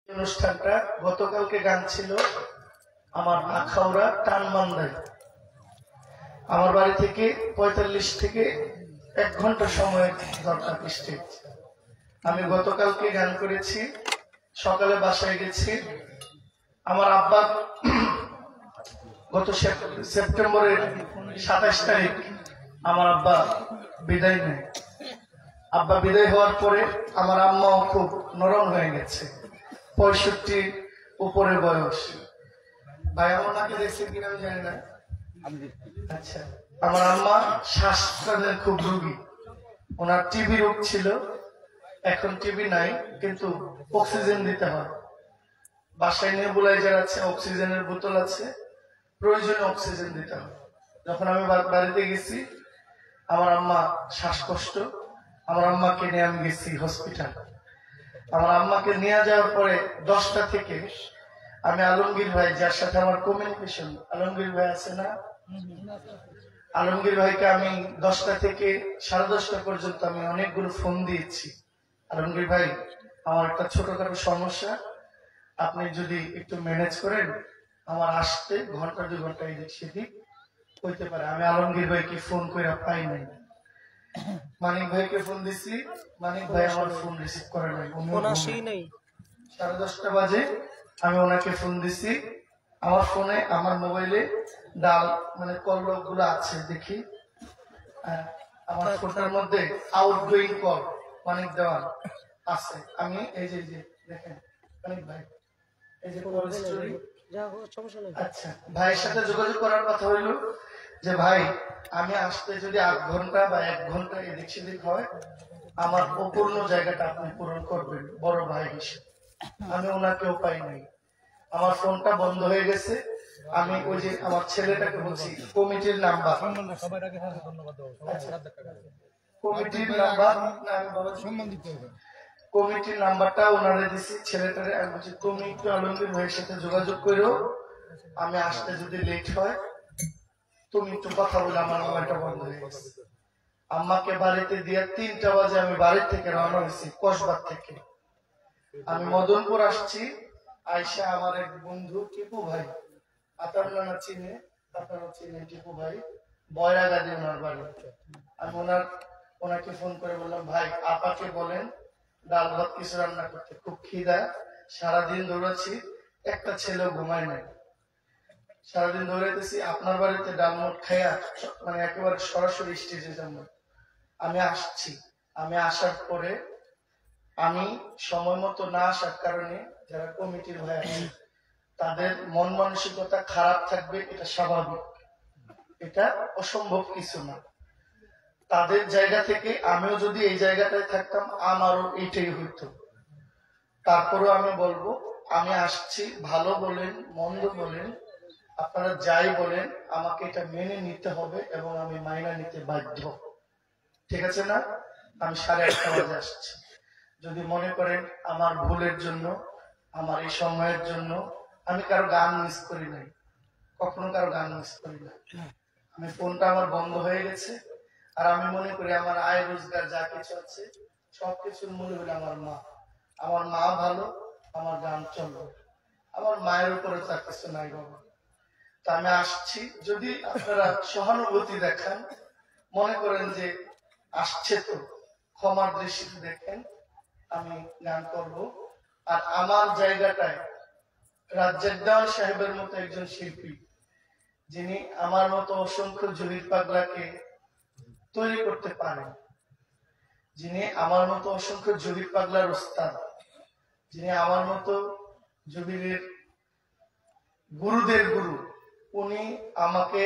অনুষ্ঠানটা গতকালকে গান ছিল আমার আখাউড়া টানমান্দায়। আমার বাড়ি থেকে 45 থেকে 1 ঘন্টা সময়ের দরকার স্টেজ। আমি গতকালকে গান করেছি, সকালে বাসায় গেছি। আমার আব্বা গত সেপ্টেম্বরের 27 তারিখ আমার আব্বা বিদায় নেয়। আব্বা বিদায় হওয়ার পরে আমার আম্মাও খুব নরম হয়ে গেছে, 65 উপরে বয়স। ভাই আমার মাকে দেখছেন কিনা আমি জানি না। আচ্ছা, আমার আম্মা শ্বাসের খুব রোগী, ওনার টিবি রোগ ছিল, এখন টিবি নাই কিন্তু অক্সিজেন দিতে হয়। বাসায় নেবুলাইজার আছে, অক্সিজেনের বোতল আছে, প্রয়োজনে অক্সিজেন দিতে হয়। যখন আমি বাড়িতে গেছি, আমার আম্মা শ্বাসকষ্ট, আমার আম্মাকে নিয়ে আমি গেছি হসপিটাল। আমার আম্মাকে নিয়ে যাওয়ার পরে 10টা থেকে আমি আলমগীর ভাই, যার সাথে আমার কমিউনিকেশন, আলমগীর ভাই আছে না, আলমগীর ভাইকে আমি 10টা থেকে 10:30 পর্যন্ত আমি অনেকগুলো ফোন দিয়েছি। আলমগীর ভাই, আমার একটা ছোটখাটো সমস্যা, আপনি যদি একটু ম্যানেজ করেন, আমার আসতে ঘন্টা 2 ঘন্টা এদিক সেদিক হইতে পারে। আমি আলমগীর ভাইকে ফোন করে পাই নাই। মানিক ভাইকে ফোন দিছি, মানিক ভাই আমার ফোন রিসিভ করে নাই। 10:30 বাজে আমি ওনাকে ফোন দিছি। আমার ফোনে, আমার মোবাইলে ডাল মানে কল গুলো আছে, দেখি আমার ফোনটার মধ্যে আউটগোয়িং কল মানিক দেওয়ান আছে। আমি এই যে দেখেন মানিক ভাই, এই যে কল হিস্টরি। আচ্ছা, ভাইয়ের সাথে যোগাযোগ করার কথা হইল যে ভাই, আমি আসতে যদি 8 ঘন্টা বা 1 ঘন্টা এদিক সেদিক হয়, আমার অপূর্ণ জায়গাটা আপনি পূরণ করবেন বড় ভাই হিসেবে। আমি ওনাকেও পাই নাই, আমার ফোনটা বন্ধ হয়ে গেছে। আমি ওই যে আমার ছেলেটাকে বলছি, কমিটির নাম্বার, কমিটির নাম্বারটা ওনারে দিছি, ছেলেটারে আমি বলছি তুমি একটু আলমগীর ভাইয়ের সাথে যোগাযোগ করো, আমি আসতে যদি লেট হয় তুমি একটু কথা বলে। আমার মোবাইলটা বন্ধ হয়ে গেছে। আম্মাকে বাড়িতে দিয়ে 3টা বাজে আমি বাড়ি থেকে রওনা হয়েছি, কসবার থেকে। আমি মদনপুর আসছি, আইসা আমার এক বন্ধু টিপু ভাই, আপনারা চিনে, আপনারা চিনে টিপু ভাই, বয়রাগাদি ওনার বাড়ি। আমি ওনাকে ফোন করে বললাম, ভাই আপাকে বলেন ডাল ভাত কিছু রান্না করতে, খুব খিদা, সারাদিন দৌড়াচ্ছি, একটা ছেলেও ঘুমায় নাই, সারাদিন দৌড়াইতেছি, আপনার বাড়িতে ডাল মুট খাইয়া মানে একেবারে সরাসরি স্টেজে যাবো। আমি আসছি। আমি আসার পরে আমি সময় মতো না আসার কারণে যারা কমিটির ভাই আছে তাদের মন মানসিকতা খারাপ থাকবে, এটা স্বাভাবিক, এটা অসম্ভব কিছু না। তাদের জায়গা থেকে আমিও যদি এই জায়গাটায় থাকতাম, আমারও এইটাই হইতো। তারপরেও আমি বলবো, আমি আসছি, ভালো বলেন মন্দ বলেন, আপনারা যাই বলেন, আমাকে এটা মেনে নিতে হবে এবং আমি মাইনা নিতে বাধ্য। ঠিক আছে না? আমি 1:30 বাজে আসছি। যদি মনে করেন আমার ভুলের জন্য, আমার এই সময়ের জন্য, আমি কারো গান মিস করি নাই, কখনো কারো গান মিস করি না। আমি ফোনটা আমার বন্ধ হয়ে গেছে, আর আমি মনে করি আমার আয় রোজগার যা কিছু আছে সবকিছুর মূল হলো আমার মা। আমার মা ভালো, আমার গান চলবে। আমার মায়ের উপরে তার কিছু নাই বাবা। তা আমি আসছি, যদি আপনারা সহানুভূতি দেখান, মনে করেন যে আসছে তো ক্ষমার দৃষ্টিতে দেখেন, আমি গান করব। আর আমার জায়গাটায় রাজ্জাক দেওয়ান সাহেবের মতো একজন শিল্পী, যিনি আমার মতো অসংখ্য জহির পাগলাকে তৈরি করতে পারেন, যিনি আমার মতো অসংখ্য জহির পাগলার ওস্তাদ, যিনি আমার মতো জহিরের গুরুদের গুরু, উনি আমাকে,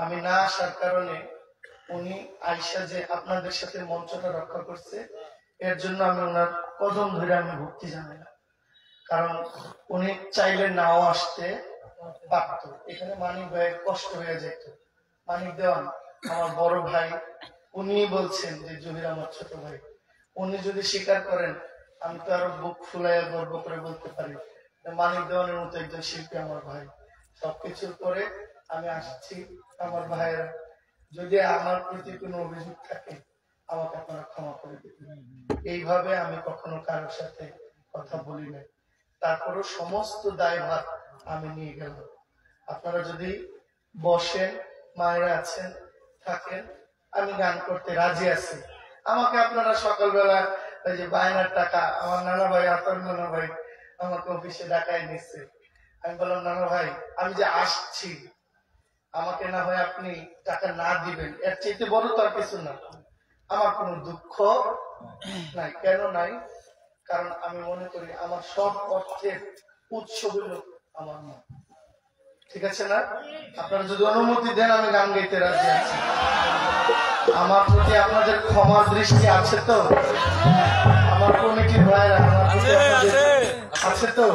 আমি না আসার কারণে উনি আইসা যে আপনাদের সাথে মঞ্চটা রক্ষা করছে, এর জন্য আমি ওনার কদম ধরে আমি ভক্তি জানাই না। কারণ উনি চাইলে নাও আসতে পারত, এখানে মানিক ভাইয়ের কষ্ট হয়ে যেত। মানিক দেওয়ান আমার বড় ভাই, উনি বলছেন যে জহির আমার ছোট ভাই, উনি যদি স্বীকার করেন, আমি তো আরো বুক ফুলাইয়া গর্ব করে বলতে পারি মানিক দেওয়ানের মতো একজন শিল্পী আমার ভাই। সবকিছুর পরে আমি আসছি। আমার ভাইয়েরা, যদি আমার প্রতি কোনো অভিযোগ থাকে আমাকে আপনারা ক্ষমা করে দিবেন। এইভাবে আমি কখনো কারোর সাথে কথা বলি না। তারপরও সমস্ত দায়ভার আমি নিয়ে গেলাম। আপনারা যদি বসেন, মায়েরা আছেন, থাকেন, আমি গান করতে রাজি আছি। আমাকে আপনারা সকালবেলা ওই যে বায়নার টাকা আমার নানা ভাই, আতর নানা ভাই আমাকে অফিসে ডাকায় নিচ্ছে। আমি বললাম, নানা ভাই আমি যে আসছি, আমাকে না হয় আপনি টাকা না দিবেন, এর চাইতে বড় তো আর কিছু না। আমার কোনো দুঃখ নাই। কেন নাই? কারণ আমি মনে করি আমার সব অর্থের উৎস হইল আমার মা। ঠিক আছে না? আপনারা যদি অনুমতি দেন আমি গান গাইতে রাজি আছি। আমার প্রতি আপনাদের ক্ষমার দৃষ্টি আছে তো? আমার কমিটির ভাইরা আমার প্রতি আছে তো?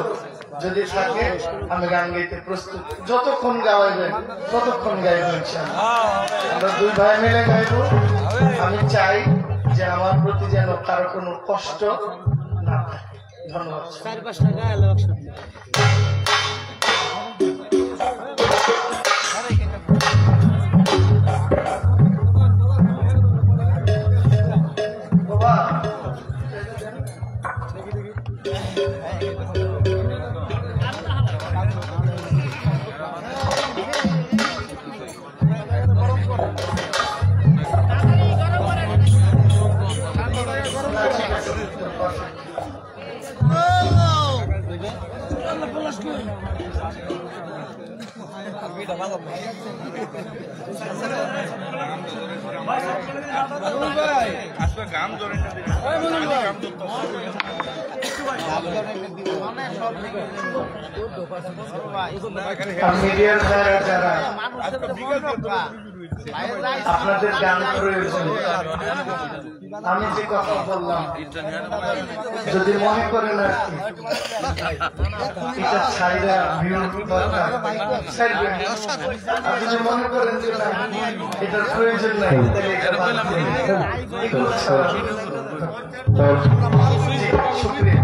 যদি থাকে আমি গান গাইতে প্রস্তুত। যতক্ষণ গাওয়াইবেন ততক্ষণ গাইব ইনশাআল্লাহ। আমরা দুই ভাই মিলে গাইব। আমি চাই যে আমার প্রতি যেন কারো কোনো কষ্ট না থাকে। ধন্যবাদ। মিডিয়ার যারা যারা আপনাদের গান প্রয়োজন, আমি যে কথা বললাম যদি মনে করেন আর কি এটা ছাইরা ভিউ দরকার ছাড়বেন, আর যদি মনে করেন যে না এটার প্রয়োজন নাই শুক্রিয়া।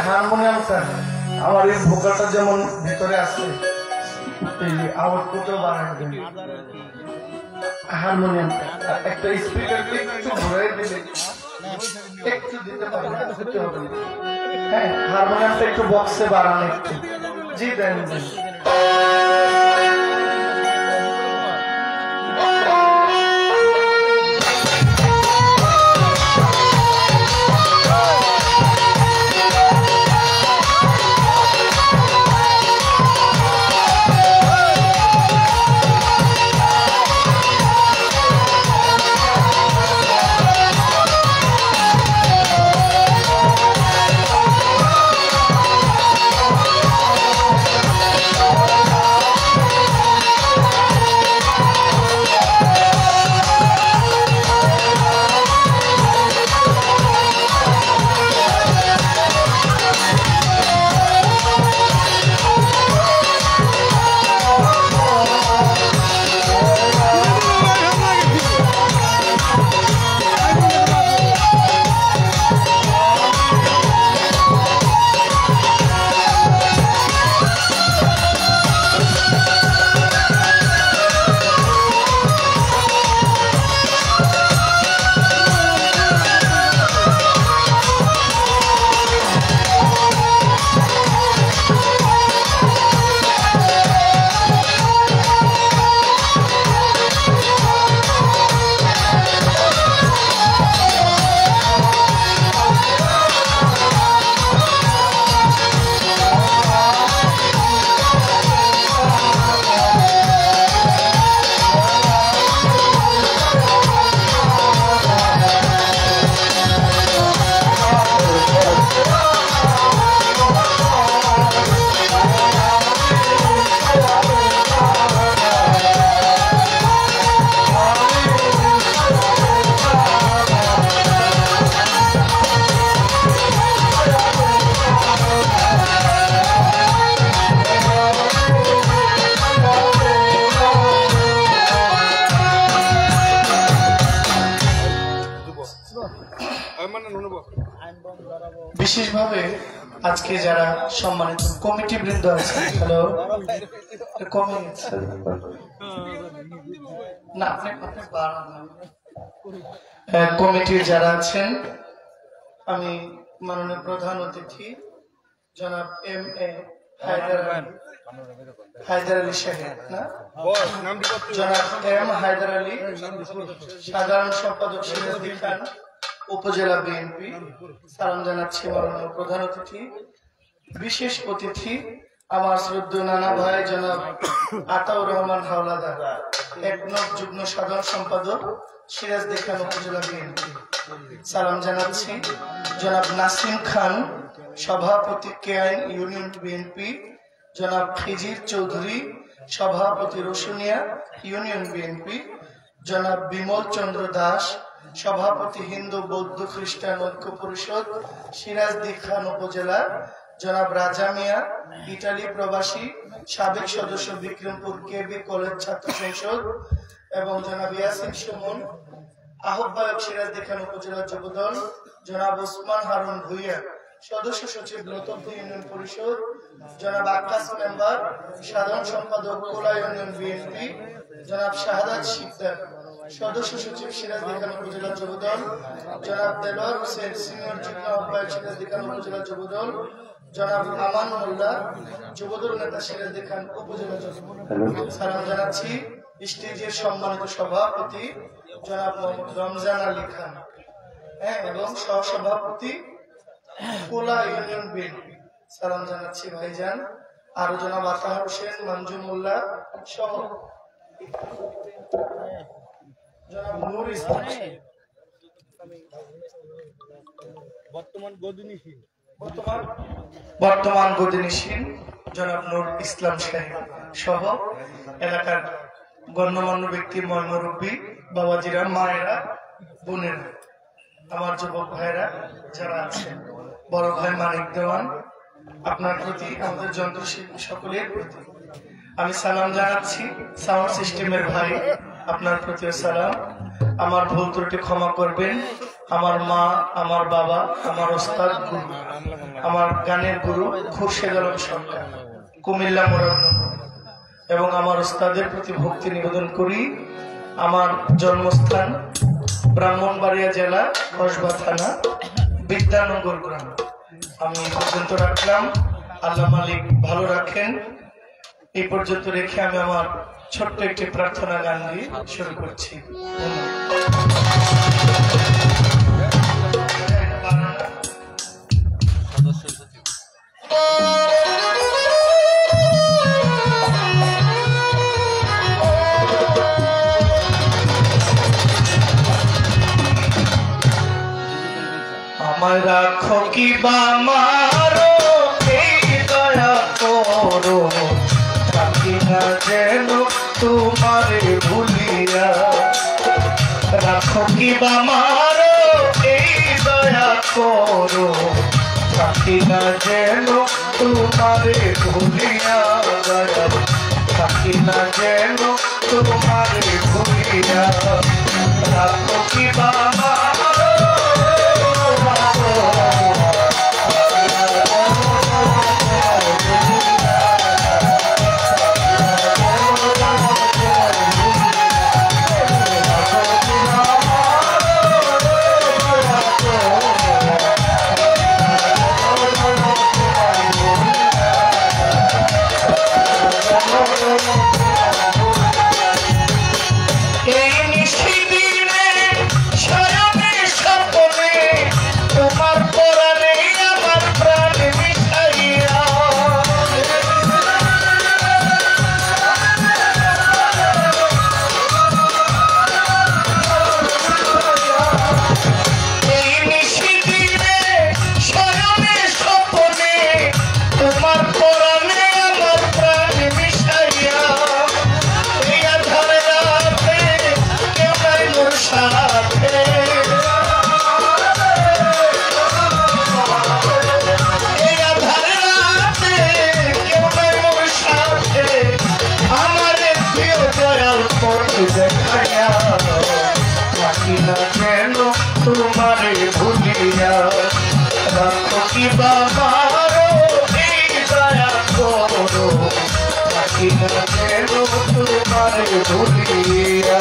হারমোনিয়ামটা আমার এই ভোকালটা যেমন ভিতরে আছে আউটপুটও বাড়ায় দেন। হারমোনিয়ামটা একটা স্পিকার একটু ঘুরাই দিলে একটু দিতে পারবে, হ্যাঁ হারমোনিয়ামটা একটু বক্সে বাড়ানো একটু। জি দেন। বিশেষভাবে আজকে যারা সম্মানিত কমিটি বৃন্দ আছে, হ্যালো কমিটির যারা আছেন, আমি মাননীয় প্রধান অতিথি জনাব M.A. হায়দার আলী সাহেব না জনাব M. হায়দার আলী, সাধারণ সম্পাদক সিরাজউদ্দিন খান, উপজেলা বিএনপি, সালাম জানাচ্ছি মাননীয় প্রধান অতিথি। বিশেষ অতিথি আমার শ্রদ্ধেয় নানা ভাই জনাব আতাউর রহমান হাওলাদার, এক নং যুগ্ম সাধারণ সম্পাদক, সিরাজউদ্দিন খান উপজেলা বিএনপি। সালাম জানাচ্ছি জনাব নাসিম খান, সভাপতি কেআইন ইউনিয়ন বিএনপি, জনাব খিজির চৌধুরী, সভাপতি রসুনিয়া ইউনিয়ন বিএনপি, জনাব বিমল চন্দ্র দাস, সভাপতি হিন্দু বৌদ্ধ খ্রিস্টান ঐক্য পরিষদ, সিরাজউদ্দিন খান উপজেলা, জনাব রাজা মিয়া, ইটালি প্রবাসী, সাবেক সদস্য বিক্রমপুর কেবি কলেজ ছাত্র সংসদ, এবং জনাব ইয়াসিন সুমন, আহ্বায়ক সিরাজউদ্দিন খান উপজেলা যুবদল, জনাব ওসমান হারুন ভুইয়া, সদস্য সচিব নতুনপুর ইউনিয়ন পরিষদ, জনাব আকাশ মেম্বার, সাধারণ সম্পাদক কোলা ইউনিয়ন বিএনপি, জনাব শাহাদাত শিকদার, সদস্য সচিব সিরাজউদ্দিন খান উপজেলা যুবদল, জনাব দেলোয়ার হোসেন, সিনিয়র যুগ্ম আহ্বায়ক সিরাজউদ্দিন খান উপজেলা যুবদল, জনাব আমান মোল্লা, যুবদল নেতা সিরাজউদ্দিন খান উপজেলা যুবদল। সালাম জানাচ্ছি স্টেজের সম্মানিত সভাপতি জনাব মোহাম্মদ রমজান আলী খান, এবং সহসভাপতি কোলা ইউনিয়ন বিএনপি। সালাম জানাচ্ছি ভাইজান আরো জনাব আতাহার হোসেন, মঞ্জু মোল্লা সহ জনাব নূর ইসলাম, বর্তমান গদিনীশীল জনাব নূর ইসলাম সাহেব সহ এলাকার গণ্যমান্য ব্যক্তি, ময়মুরব্বী, বাবাজিরা, মায়েরা, বোনেরা, আমার যুবক ভাইরা যারা আছেন, বড় ভাই মানিক দেওয়ান, আপনার প্রতি, আমাদের যন্ত্রশিল্পী সকলের প্রতি আমি সালাম জানাচ্ছি। সাউন্ড সিস্টেমের ভাই, আপনার প্রতিও সালাম। আমার ভুল ত্রুটি ক্ষমা করবেন। আমার মা, আমার বাবা, আমার ওস্তাদ গুরু, আমার গানের গুরু খুরশেদ আলম সরকার, কুমিল্লা মুরাদনগর, এবং আমার ওস্তাদের প্রতি ভক্তি নিবেদন করি। আমার জন্মস্থান ব্রাহ্মণবাড়িয়া জেলা, কসবা থানা, বিদ্যানগর গ্রাম। আমি এই পর্যন্ত রাখলাম, আল্লাহ মালিক ভালো রাখেন। এই পর্যন্ত রেখে আমি আমার ছোট্ট একটি প্রার্থনা গান দিয়ে শুরু করছি। আমায় রাখো কি বা মারো, এই দয়া করো, থাকি না যেন তোমারে ভুলিয়া। রাখো কি বা মারো, এই দয়া করো, থাকি না যেন তোমারে ভুলিয়া। থাকি না যেন তোমারে ভুলিয়া। রাখো কি বা এই নিশিদিনে শয়নে বাবারো এই দয়া করো থাকি না যেন তোমারে ভুলিয়া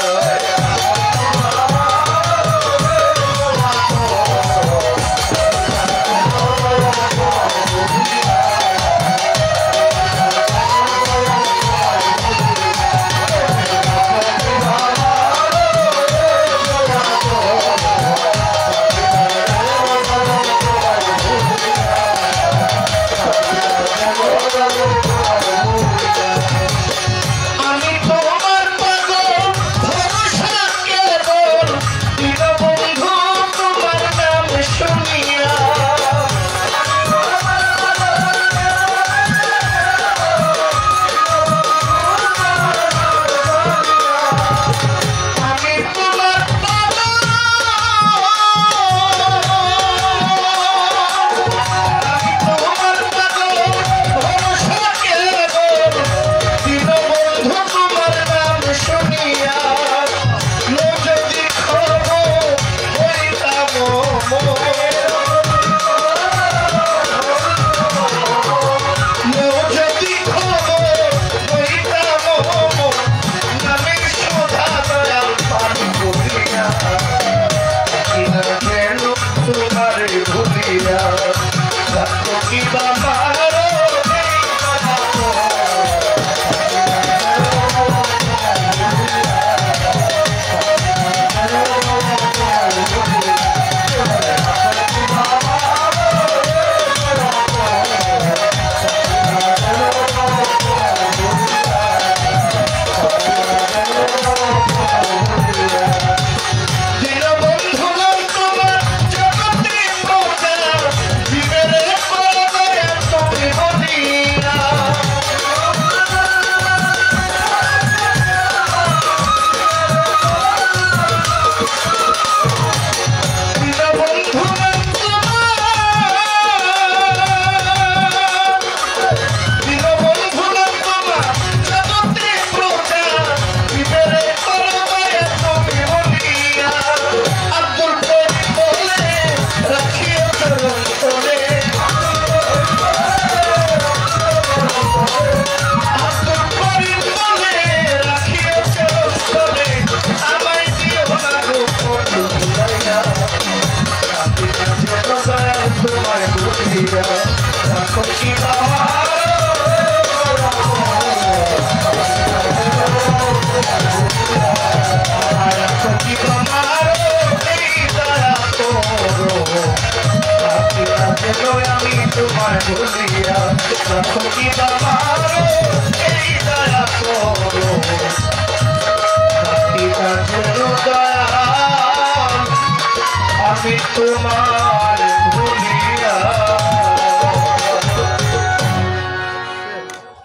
তোমার ভুলিয়া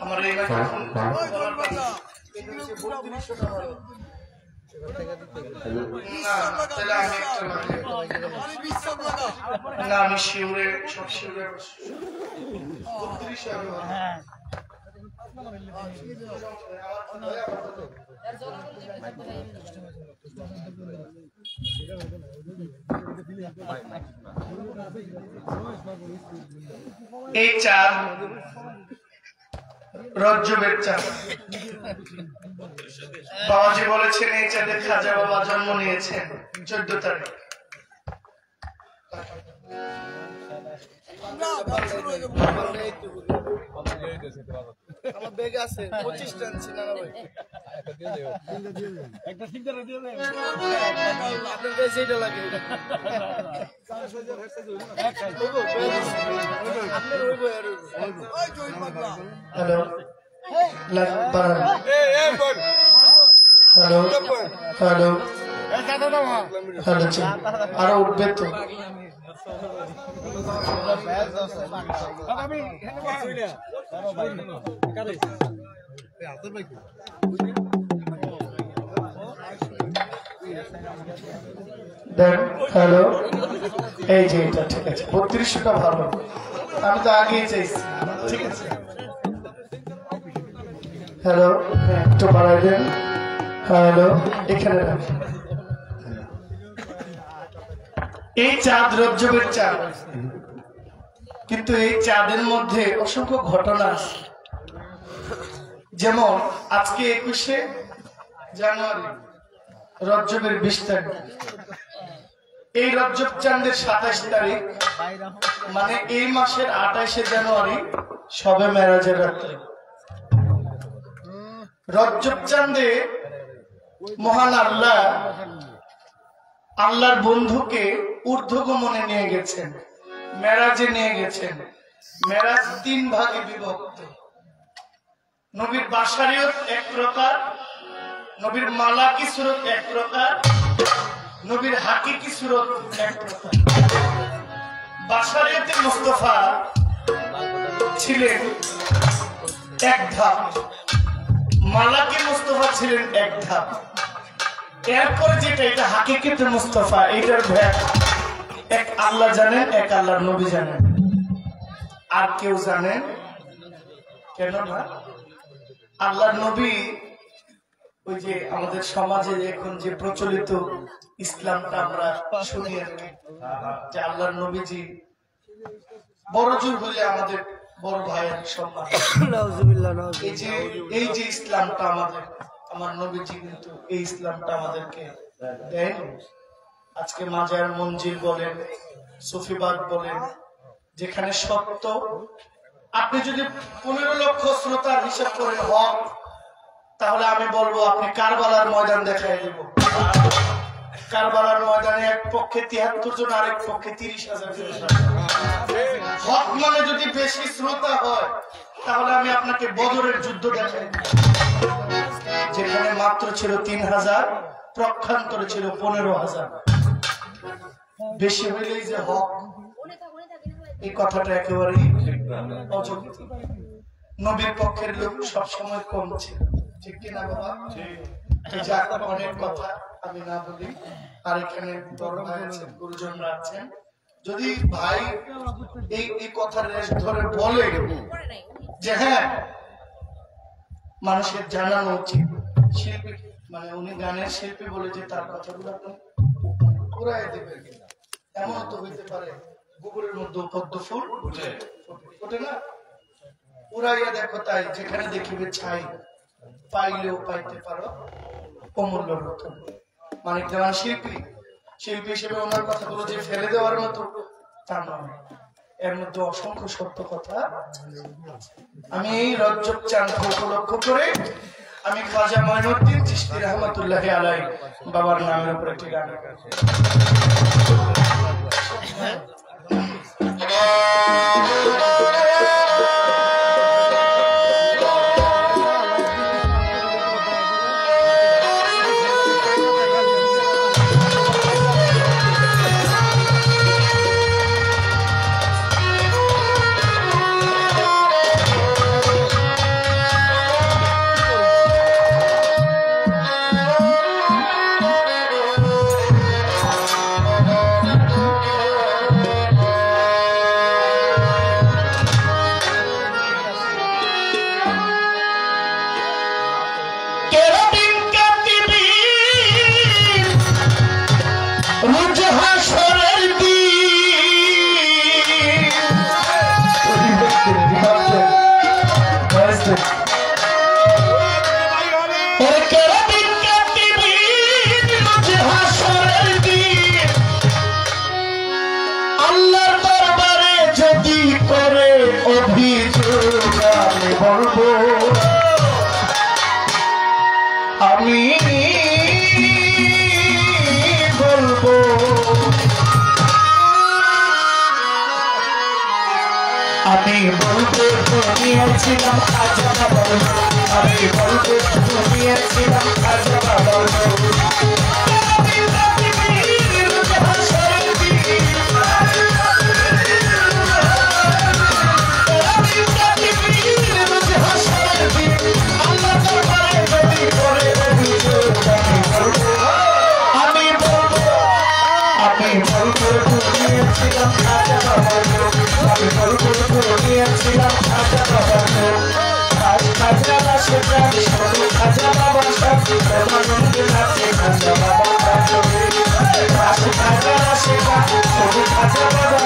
আমার এই না আমি শিউরে সব শিউরে এই চাঁদ রজ্জবের চাঁদ বাবাজি বলেছেন এই চাঁদে খাজা বাবা জন্ম নিয়েছেন 14 তারিখ আমার ব্যাগ আছে 25 টান ছিল না ভাই একটা সিঙ্গার দিয়ে দেন আপনার কাছে যেটা লাগে হ্যালো হ্যালো হ্যালো হ্যালো আরো উঠবে তো হ্যালো এই যে এটা ঠিক আছে 32টা ভালো আমি তো আগেই চাইছি ঠিক আছে হ্যালো একটু বাড়াই দেন হ্যালো এখানে এই চাঁদ রজ্জবের চাঁদ কিন্তু এই চাঁদের মধ্যে অসংখ্য ঘটনা আছে। যেমন আজকে 21শে জানুয়ারি, রজবের 20 তারিখ। এই রজব চাঁদের 27 তারিখ মানে এই মাসের 28শে জানুয়ারি শবে মেরাজের রাত্রে। রজব চাঁদে মহান আল্লাহ আল্লাহর বন্ধুকে ঊর্ধ্বগমনে নিয়ে গেছেন, মেরাজে নিয়ে গেছেন। মেরাজ 3 ভাগে বিভক্ত। নবীর বাশারিয়ত এক প্রকার, নবীর মালাকি সুরত এক প্রকার, নবীর হাকিকি সুরত এক প্রকার। বাশারিয়তে মুস্তাফা ছিলেন এক ধাপ, মালাকি মুস্তাফা ছিলেন এক ধাপ। এরপরে যেটা এটা হাকিকিতে মুস্তাফা, এটার ভেদ এক আল্লাহ জানেন, এক আল্লাহর নবী জানেন, আর কেউ জানেন কেন না? আল্লাহর নবী ওই যে আমাদের সমাজে এখন যে প্রচলিত ইসলামটা আমরা শুনি আর কি, যে আল্লাহর নবীজি বড় জোর হলে আমাদের বড় ভাইয়ের সম্মান। এই যে ইসলামটা আমাদের, আমার নবীজি কিন্তু এই ইসলামটা আমাদেরকে দেন। আজকে মাজার মঞ্জিল বলেন, সুফিবাদ বলেন, যেখানে সত্য, আপনি যদি 15 লক্ষ শ্রোতার হিসাব করেন হক, তাহলে আমি বলবো আপনি কারবালার ময়দান দেখাই দেব। কারবালার ময়দানে এক পক্ষে 73 জন, আরেক পক্ষে 30,000 জন। হক মানে যদি বেশি শ্রোতা হয়, তাহলে আমি আপনাকে বদরের যুদ্ধ দেখাই, যেখানে মাত্র ছিল 3,000, প্রক্ষান্তরে ছিল 15,000। বেশি হইলেই যে হক, এই কথাটা একেবারেই অযৌক্তিক। নবীর পক্ষের লোক সবসময় কম ছিল, ঠিক কিনা বাবা? যাক, অনেক কথা আমি না বলি। আর এখানে বড় ভাই আছেন, গুরুজনরা আছেন, যদি ভাই এই কথার রেশ ধরে বলে যে হ্যাঁ মানুষের জানানো উচিত, শিল্পী মানে উনি গানের শিল্পী বলে যে তার কথাগুলো আপনি পুরাই দেবেন, এমন তো হইতে পারে গোবরের মধ্যে পদ্ম ফুল ওঠে না, উড়াইয়া দেখো তাই, যেখানে দেখিবে ছাই, পাইলেও পাইতে পারো অমূল্য রতন। মানিক দেওয়ান শিল্পী হিসেবে ওনার কথাগুলো যে ফেলে দেওয়ার মতো তা নয়, এর মধ্যে অসংখ্য সত্য কথা। আমি এই রজব চাঁদকে উপলক্ষ করে আমি খাজা মঈনুদ্দিন চিশতি রহমাতুল্লাহি আলাইহি বাবার নামের উপর একটি গান গাইছি। আমি বলতে ঘুমিয়েছিলাম খাজা বাবা, আমি বলতে ঘুমিয়েছিলাম খাজা বাবা। খাজা বাবা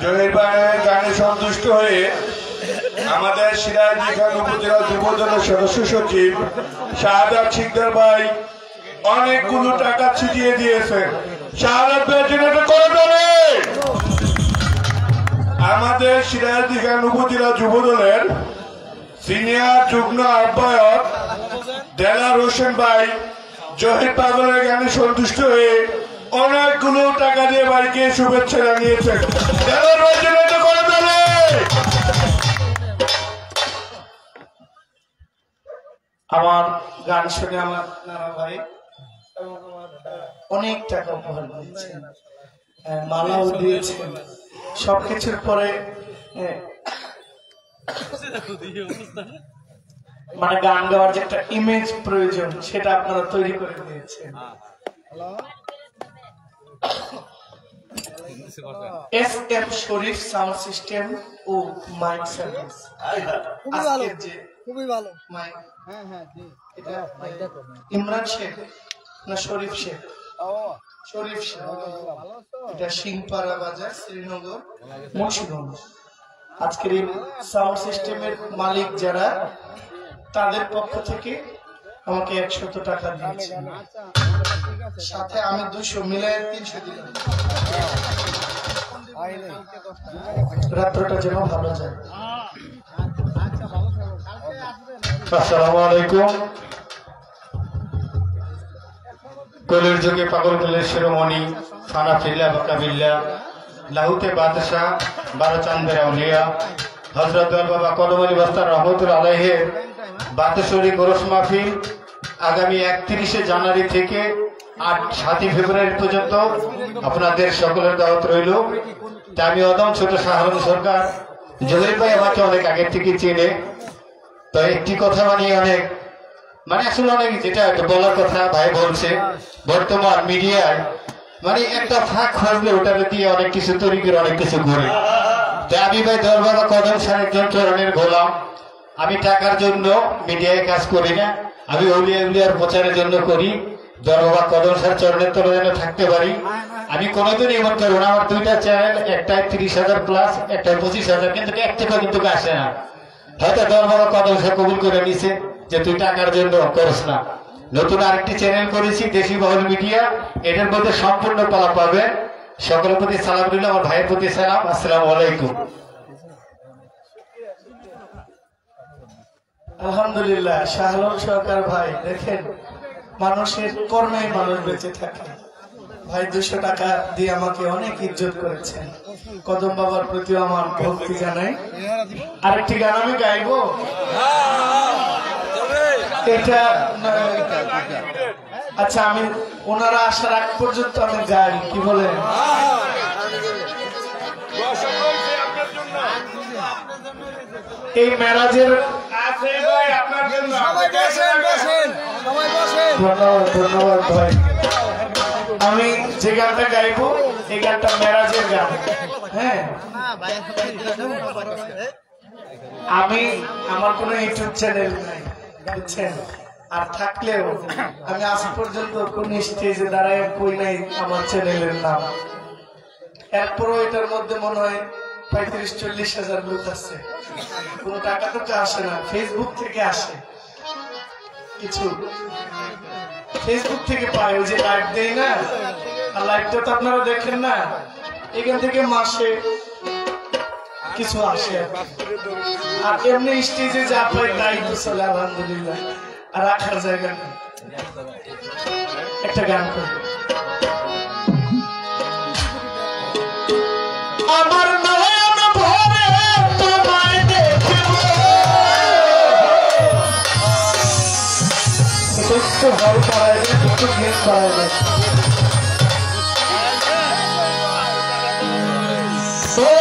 জহির ভাইয়ের গানে সন্তুষ্ট হয়ে আমাদের সিরাজদি খান উপজেলা যুবদলের সদস্য সচিব শাহাদাত শিকদার ভাই অনেকগুলো টাকা ছিটিয়ে দিয়েছেন। শাহাদাত ভাইয়ের জন্য একটা করে দেবে। আমাদের সিরাজদি খান উপজেলা যুবদলের সিনিয়র যুগ্ম আহ্বায়ক দেলার হোসেন ভাই জহির পাগলের গানে সন্তুষ্ট হয়ে অনেকগুলো টাকা দিয়ে বাড়িকে শুভেচ্ছা জানিয়েছেন। দেলার ভাইয়ের জন্য একটা করে দেবে। আমার গান শুনে আমার নানা ভাই অনেক টাকা উপহার দিয়েছেন, মালাও দিয়েছেন। সবকিছুর পরে মানে গান গাওয়ার যে একটা ইমেজ প্রয়োজন সেটা আপনারা তৈরি করে দিয়েছেন। এস.এম. শরীফ সাউন্ড সিস্টেম ও মাইক সার্ভিস। খুবই ভালো। ইমরান শেখ না শরীফ শেখ? শরীফ শেখ। এটা সিংপাড়া বাজার, শ্রীনগর, মুন্সিগঞ্জ। আজকের এই সাউন্ড সিস্টেমের মালিক যারা, তাদের পক্ষ থেকে আমাকে 100 টাকা দিয়েছে, সাথে আমি 200 মিলায় 300 দিলাম। রাত্রটা যেন ভালো যায়। আসসালামু আলাইকুম। কলির যুগে পাগল কলের শিরোমণি ফানা ফিল্লা বাকাবিল্লা লাহুতে বাদশাহ 12 চান্দের আউলিয়া হযরত বাবা কদমনি বস্তার রহমতুল্লাহ আলাইহির 72 গোরস মাহফিল আগামী 31শে জানুয়ারি থেকে 7ই ফেব্রুয়ারি পর্যন্ত আপনাদের সকলের দাওয়াত রইল। আমি অদম ছোট সাহারুন সরকার, জহির ভাই আমাকে অনেক আগের থেকে চেনে। তো একটি কথা আসলে অনেক যেটা বলার কথা ভাই বলছে, বর্তমান মিডিয়ায় একটা ফাঁক খুঁজলে ওটা দিয়ে অনেক কিছু তৈরি করে অনেক কিছু ঘুরে। তাই আমি ভাই দরবার কদম স্যার একজন চরণের গোলাম। আমি টাকার জন্য মিডিয়ায় কাজ করি না, আমি উলিয়ার প্রচারের জন্য করি। দরবার কদম স্যার চরণের তলে যেন থাকতে পারি। আমি কোনোদিন এমন করবো না। আমার 2টা চ্যানেল, একটায় 30,000 প্লাস, একটায় 25,000, কিন্তু এক টাকা কিন্তু আসে না। হয়তো দরবার কদম স্যার কবুল করে নিছে যে তুই টাকার জন্য করস না। নতুন আরেকটি চ্যানেল করেছি দেশি বহুল মিডিয়া, এটার মধ্যে সম্পূর্ণ পালা পাবেন। সকলের প্রতি সালাম দিল, আমার ভাইয়ের প্রতি সালাম। আসসালামু আলাইকুম। আলহামদুলিল্লাহ, শাহরুখ সরকার ভাই, দেখেন মানুষের কর্মে মানুষ বেঁচে থাকে। ভাই 200 টাকা দিয়ে আমাকে অনেক ইজ্জত করেছেন। কদম বাবার প্রতিও আমার ভক্তি জানাই। আরেকটি গান আমি গাইবো, এটা আচ্ছা আমি ওনারা আসার আগ পর্যন্ত আমি গাই, কি বলেন? এই মেরাজের ধন্যবাদ ভাই। আমি যে গানটা গাইবো এই গানটা মেরাজের গান। হ্যাঁ, আমি আমার কোনো ইউটিউব চ্যানেল নাই, বুঝছেন? আর থাকলেও আমি আজ পর্যন্ত কোন স্টেজে দাঁড়ায় কই নাই আমার চ্যানেলের নাম। এরপরও এটার মধ্যে মনে হয় 35-40 হাজার লোক আছে। কোন টাকা তো আসে না, ফেসবুক থেকে আসে কিছু, ফেসবুক থেকে পায়। ওই যে লাইভ দেই না, আর লাইভটা তো আপনারা দেখেন না, এখান থেকে মাসে কিছু আসে। আর এমনি স্টেজে যা পাই তাই তো চলে, আলহামদুলিল্লাহ। আর রাখার জায়গা নেই। একটা গান করবো, আমার নয়ন ভরে তোমায় দেখব। একটু হল করাই দেয়, একটু গেট করাই দেয়।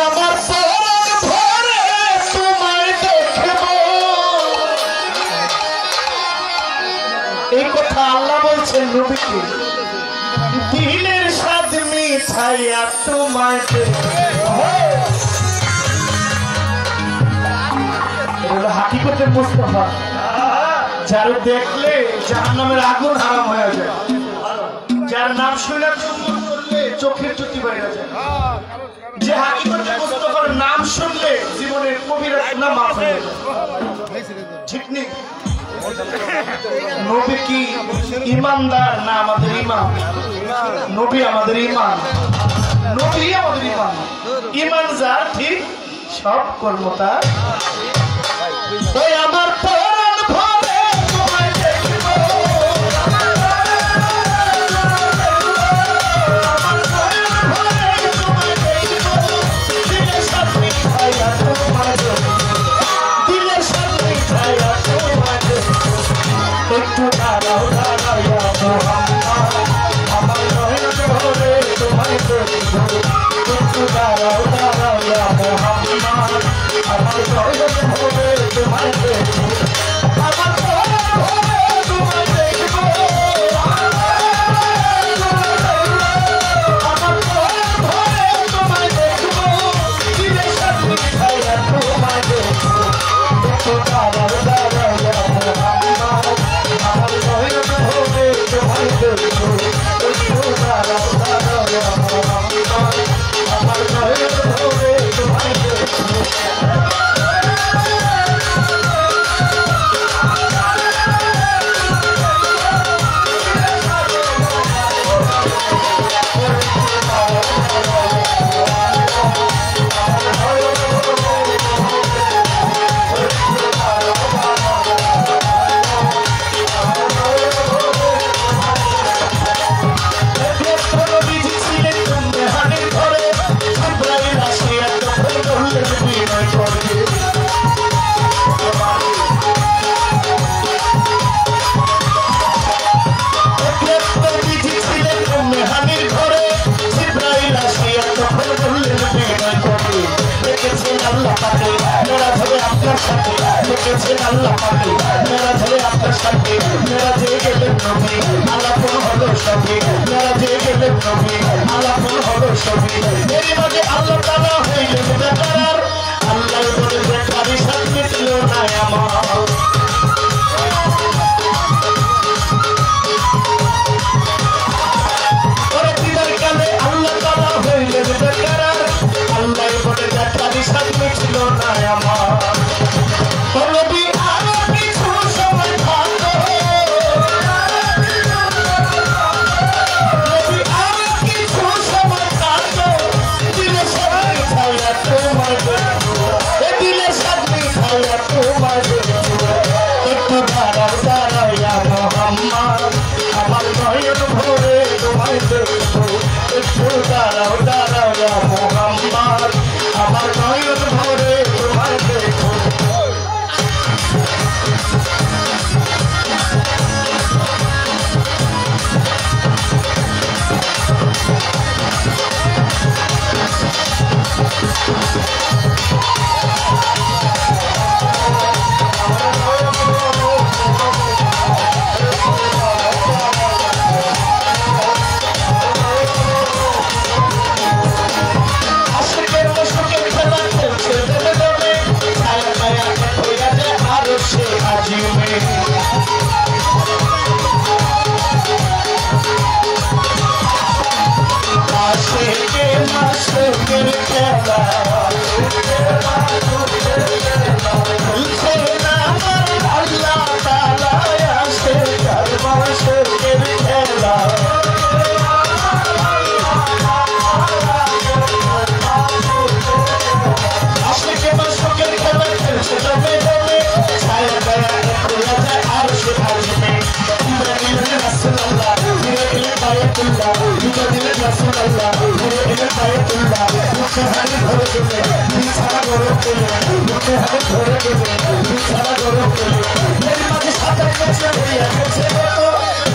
আমার ভরে তোমায় দেখব, এই কথা আল্লাহ বলছেন নবীকে। দিলের স্বাদ মিঠাইয়া তোমায় হাকিকতের মুস্তাফা, যার দেখলে জাহান্নামের আগুন হারাম হয়ে যায়, যার নাম শুনে চুম্বন করলে চোখের জ্যোতি বাইরে যায়, যে হাকিকতের মুস্তাফার নাম শুনলে জীবনের কবিরা গুনাহ মাফ হয়ে যায়। ঠিক নেই? নবী কি ইমানদার না আমাদের ইমাম? নবী আমাদের ইমান, নবী আমাদের ইমান। ইমান যার ঠিক, সব কর্ম তার। আমার পরাণ ভরে তোমায় দেখব, আমার পরাণ ভরে তোমায় দেখব। দিলের স্বাদ মিঠাইয়া তোমায় দেখব, দিলের স্বাদ মিঠাইয়া তোমায় দেখব। দাঁড়াও দাঁড়াইয়া মোহাম্মদ আমার নয়ন ভরে তোমায় দেখব একটু দাঁড়াও দাঁড়াইয়া মোহাম্মদ আমার নয়ন ভরে তোমায় দেখব আমার নয়ন ভরে তোমায় দেখব আমার নয়ন ভরে তোমায় দেখব দিলে শান্তি খাইয়া তোমায় দেখব একটু দাঁড়াও দাঁড়াইয়া মোহাম্মদ আমার নয়ন ভরে তোমায় দেখব একটু দাঁড়াও দাঁড়াইয়া মোহাম্মদ আমার নয়ন ভরে তোমায় দেখব আল্লাহ পাকে মেরা ধরে আপনার সাথে দেখেছেন আল্লাহ পাকে মেরা ধরে আপনার সাথে মেরা যে গেলেন নবী আলাপন হলো সবই মেরা যে গেলেন নবী আলাপন হলো সবই এর মাঝে আল্লাহ তাআলা হইলেন বেকার আল্লাহ বলে বেকারি সাথে ছিল না আমার ওরে দিদার কালে আল্লাহ তাআলা হইলেন বেকার আল্লাহ বলে বেকারি সাথে ছিল না আমার নবী আরো কিছু সময় থাকো নবী আরো কিছু সময় থাকো দিলে সাথে খাইয়া তোমার দিলে সাথে খাইয়া তোমার একটু দাঁড়াও দাঁড়াইয়া মোহাম্মদ আমার নয়ন ভরে তোমায় দেখবো একটু দাঁড়াও দাঁড়াইয়া মোহাম্মদ আমার নয়ন ভরে তোমায় দেখবো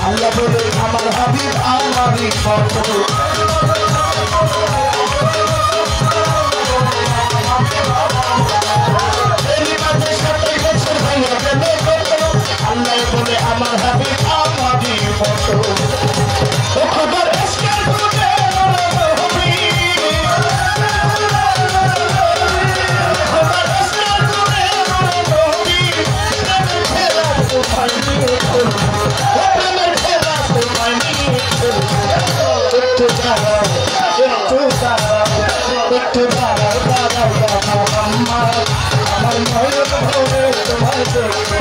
আল্লাহ বলে আমার হাবিব আমারই কত আল্লাহ বলে আমার হাবিব আমারই কত খবর একটু দাঁড়াও দাঁড়াও মোহাম্মদ আমার নয়ন ভরে তোমায় দেখবো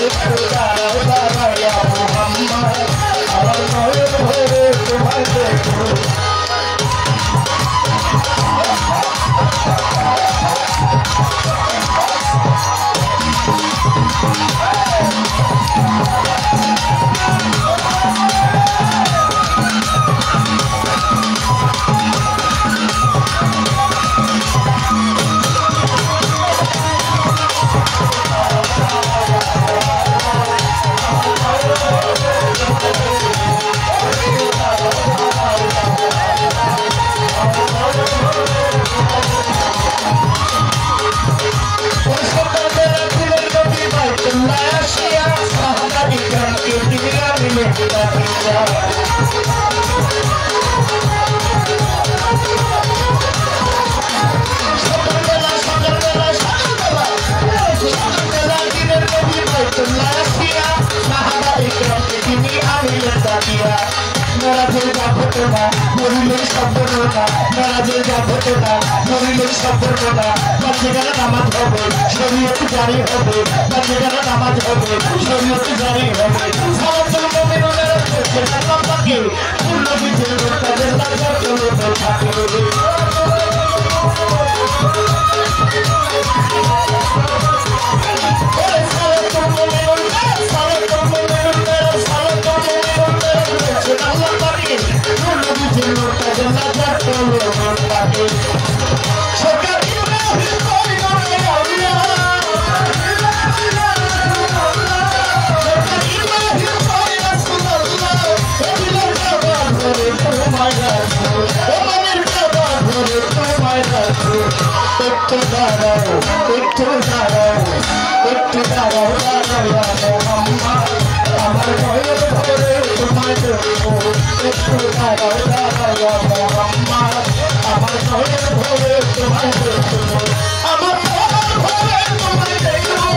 একটু দাঁড়াও দাঁড়াইয়া মোহাম্মদ আমার নয়ন ভরে তোমায় দেখবো নারাজের যাবো না মরিলে শব্দ না নারাজের যাবো না মরিলে শব্দ না বাচ্চারা নামাজ হবে শরীয়ত জারি হবে বাচ্চারা নামাজ হবে শরীয়ত জারি হবে সালাতুল মুমিনুনের সেটা পাকে পূর্ণ বিজয় তাদের লাগা চলতে থাকে একটু দাঁড়াও আমার ভয়ের ধরে তোমায় দেখবো একটু দাঁড়াও আমার ভয়ের ধরে তোমায় দেখবো আমার ভয়ে তোমায় দেখবো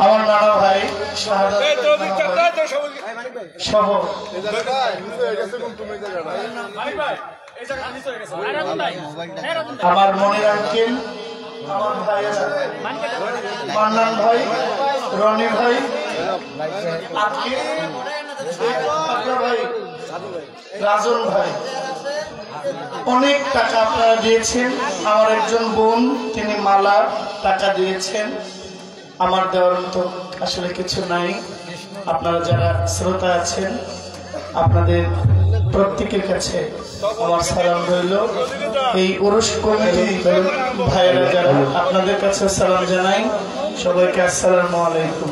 আমার নানা ভাই সহ আমার মনের আঙ্কেল আমার ভাই মান্নান ভাই রনি ভাই ভাই রাজন ভাই অনেক টাকা আপনারা দিয়েছেন। আমার একজন বোন তিনি মালা টাকা দিয়েছেন। আমার দেওয়ার মতো আসলে কিছু নাই। আপনারা যারা শ্রোতা আছেন আপনাদের প্রত্যেকের কাছে আমার সালাম রইল। এই উরুস কমিটি ভাইয়েরা যারা আপনাদের কাছে সালাম জানাই, সবাইকে আসসালামু আলাইকুম।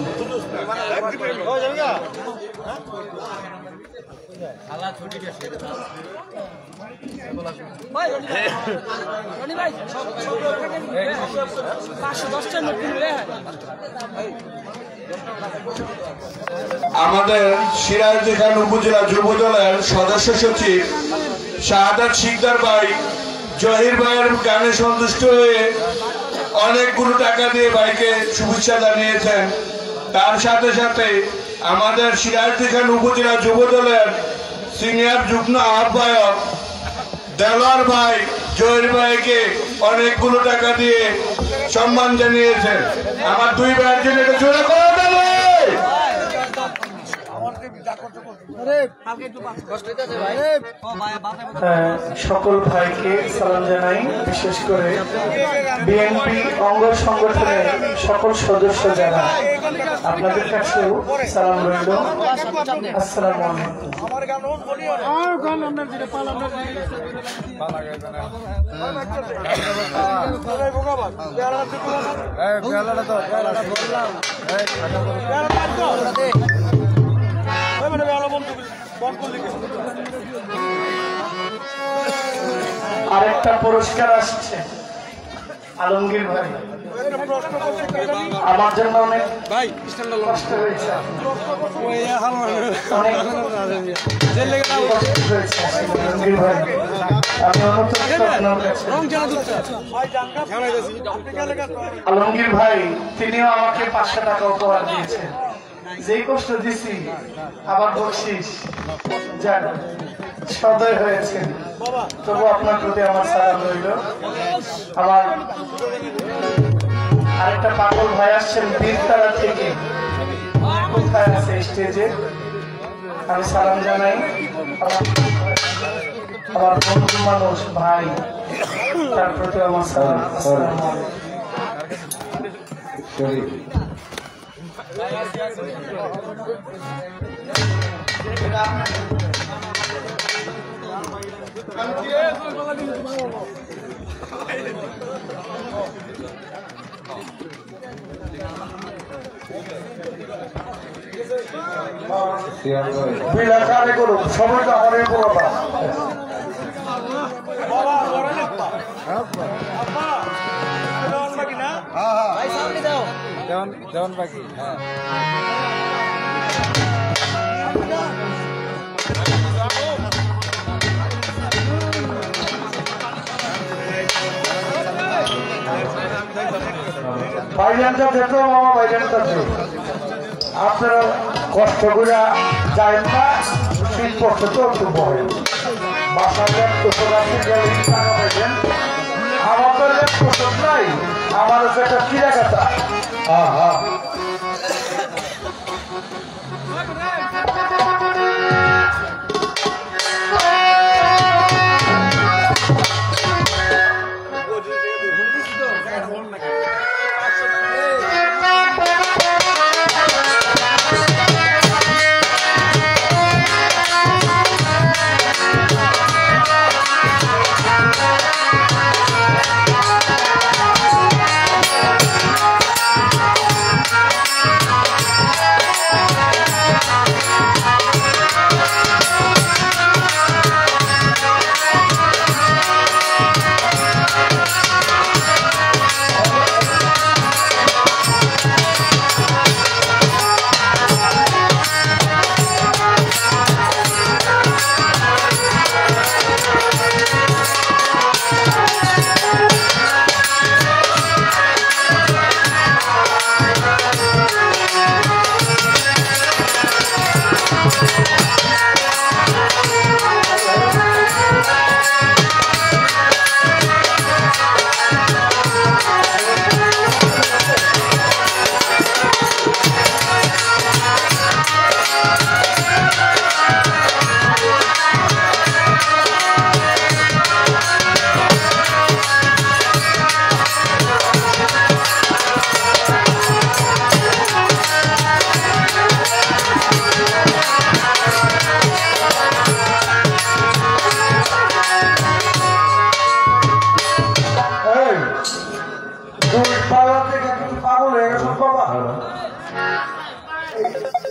আমাদের সিরাজদি খান উপজেলা যুব দলের সদস্য সচিব শাহাদাত শিকদার ভাই জহির ভাইয়ের গানে সন্তুষ্ট হয়ে অনেকগুলো টাকা দিয়ে ভাইকে শুভেচ্ছা জানিয়েছেন। তার সাথে সাথে আমাদের সিরাজদি খান উপজেলা যুব দলের সিনিয়র যুগ্ম আহ্বায়ক দেলোয়ার ভাই জহির ভাইকে অনেকগুলো টাকা দিয়ে সম্মান জানিয়েছেন। আমার দুই ভাইয়ের জন্য এটা জোরে করে দেবে। সকল ভাইকে সালাম জানাই, বিশেষ করে বিএনপি অঙ্গ সংগঠনের সকল সদস্য যারা আপনাদের কাছেও সালাম রইল। আসসালামু আলাইকুম। আরেকটা পুরস্কার আসছে আলমগীর ভাই। আমার জন্য অনেক কষ্ট হয়েছে, অনেক কষ্ট হয়েছে আলমগীর ভাই। আমি অনুতপ্ত আপনার কাছে। আলমগীর ভাই তিনিও আমাকে 500 টাকা উপহার দিয়েছেন। যেই কষ্ট দিছি আবার বলছিস যাক সদয় হয়েছে, তবু আপনার প্রতি আমার সালাম রইল। আমার আরেকটা পাগল ভাই আসছেন বীরতারা থেকে, কোথায় আছে স্টেজে, আমি সালাম জানাই। আমার বন্ধু মানুষ ভাই, তার প্রতি আমার সালাম। আসসালামু আলাইকুম। বিলাকারে করুক সবাই তো আমার কথা। দেওয়ান বাকি বাইজানটা দেখো মামা, বাইজানটা দেখো। আপনারা কষ্ট করে যায় না, শীত পড়ছে তো একটু বয় বাসায় টাকা পাইছেন। আমাদের প্রচুর নাই, আমার হচ্ছে একটা চিরা কাটা। হ্যাঁ হ্যাঁ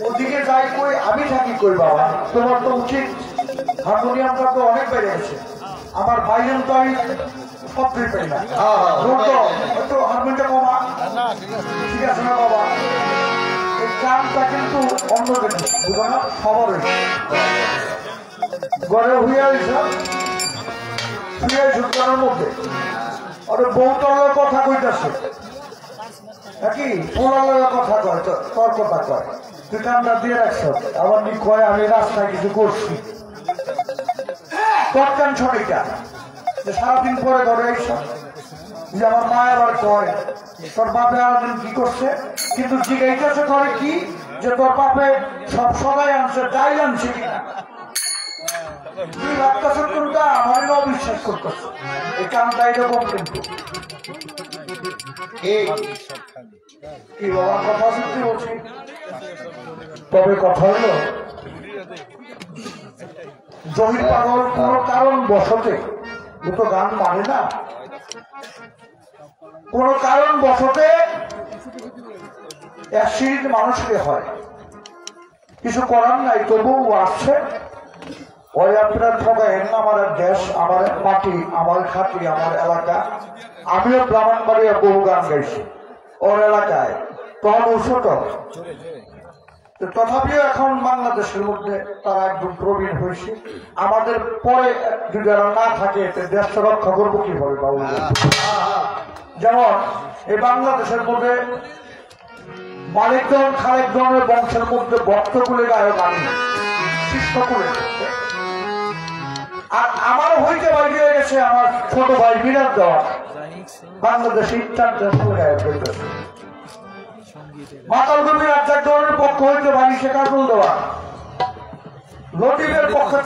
ওদিকে যাই কই আমি থাকি কই বাবা, তোমার তো উচিত হারমোনিয়ামটা তো অনেক বেড়ে গেছে। আমার ভাইজন তো আমি সবটাই পাই না, একটু হারমোনিয়ামটা কমা, ঠিক আছে না বাবা? এই গানটা কিন্তু অন্য জিনিস, বুঝো না? সবার ঘরে হইয়া ঘরের মধ্যে ওর বউতলের কথা কইতাছে নাকি পোলালের কথা কয়, তোর কথা কয়, তুই কামটা দিয়ে রাখছ। আবার নি কয় আমি রাস্তায় কিছু করছি, তোর টেনশন এটা যে সারাদিন পরে ঘরে এইসব যে আমার মা আবার কয় তোর বাপে আরেকদিন কি করছে, কিন্তু জিজ্ঞাসা করে কি যে তোর বাপে সব সবাই আনছে, যাই আনছে কিনা। তুই ভাবতেছ কোনটা আমার অবিশ্বাস করতেছ, এই কামটা এরকম। কিন্তু কি বাবার কথা সত্যি বলছি, তবে কথা হলো জমির পাগল কোন কারণ বসতে দুটো গান মানে না, কোন কারণ বসতে অ্যাক্সিডেন্ট মানুষকে হয়, কিছু করার নাই, তবুও আসছে ওই আপনারা ঠকাইন আমার দেশ, আমার মাটি, আমার খাতি, আমার এলাকা। আমিও ব্রাহ্মণবাড়িয়া বহু গান গাইছি ওর এলাকায়, তখন ও ছোট। তথাপিও এখন বাংলাদেশের মধ্যে তারা একদম প্রবীণ হয়েছে। আমাদের পরে যদি যারা না থাকে দেশটা রক্ষা করবো কিভাবে বাবু? যেমন এই বাংলাদেশের মধ্যে মানিকগঞ্জ খালেকগঞ্জের বংশের মধ্যে ভক্তকুলে গায়ক আমি, শিষ্যকুলে। আর আমার হইতে বাড়ি হয়ে গেছে আমার ছোট ভাই বিরাট দেওয়া, বাংলাদেশে ইন্টারন্যাশনাল গায়ক হইতেছে। মাতাল গভীর রাজ্জাক দলের পক্ষ হইতে বাড়ি সে কাজল দেওয়া, লতিফের পক্ষে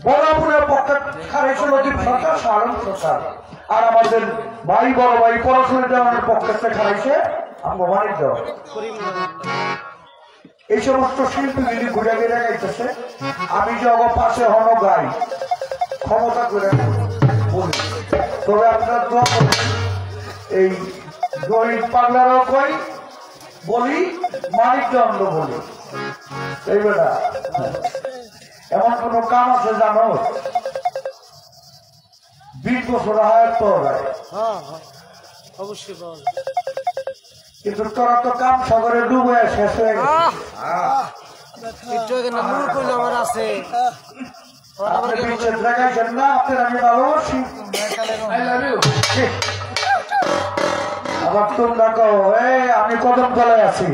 বলাপুরের পক্ষে খারাইছে লতিফ সরকার, সারণ সরকার। আর আমাদের ভাই বড় ভাই পড়াশোনা দেওয়ার পক্ষে খারাইছে মানিক দেওয়া। এই সমস্ত শিল্পীগুলি ঘুরে ঘুরে গাইতেছে। আমি যে অব পাশে হন গাই ক্ষমতা করে বলি। তবে আপনার দোয়া করবেন, এই গরিব পাগলারও কই বলি, মানিক দণ্ড বলি। এই বেটা এমন কোন কাম আছে জানো? 20 বছর হয় তো অবশ্যই বল। কিন্তু তোরা তো কাম সাগরে ডুবে শেষ হয়ে গেছে। আবার তোমরা কও আমি কদম তলায় আছি।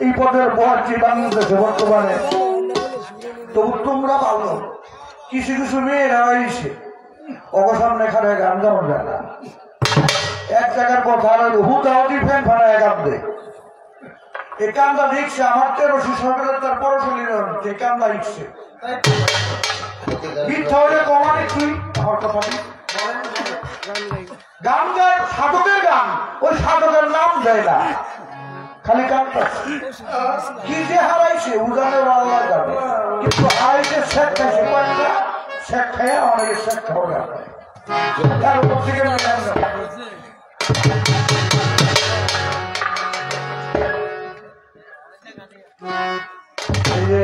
এই পদের বহারটি বাংলাদেশে বর্তমানে, তবু তোমরা ভালো। কিছু কিছু মেয়েরা হয়েছে ওকে সামনে খানে গান যেমন যায় না, এক জায়গার কথা হুদাহুদি ফ্যান ফানায় কান্দে। এই কান্দা দেখছে আমার 1300 সরকারের তার পড়াশোনা এই কান্দা লিখছে। মিথ্যা হলে কমানি তুই আমার কথা গান গায়, সাধকের গান, ওই সাধকের নাম দেয় না, খালি কান্দা। কি যে হারাইছে উদানের আল্লাহ যাবে, কিন্তু হারাইছে শেখ খাইছে কয়েকটা, শেখ খাইয়া অনেকে শেখ খাওয়া তার উপর থেকে এই যে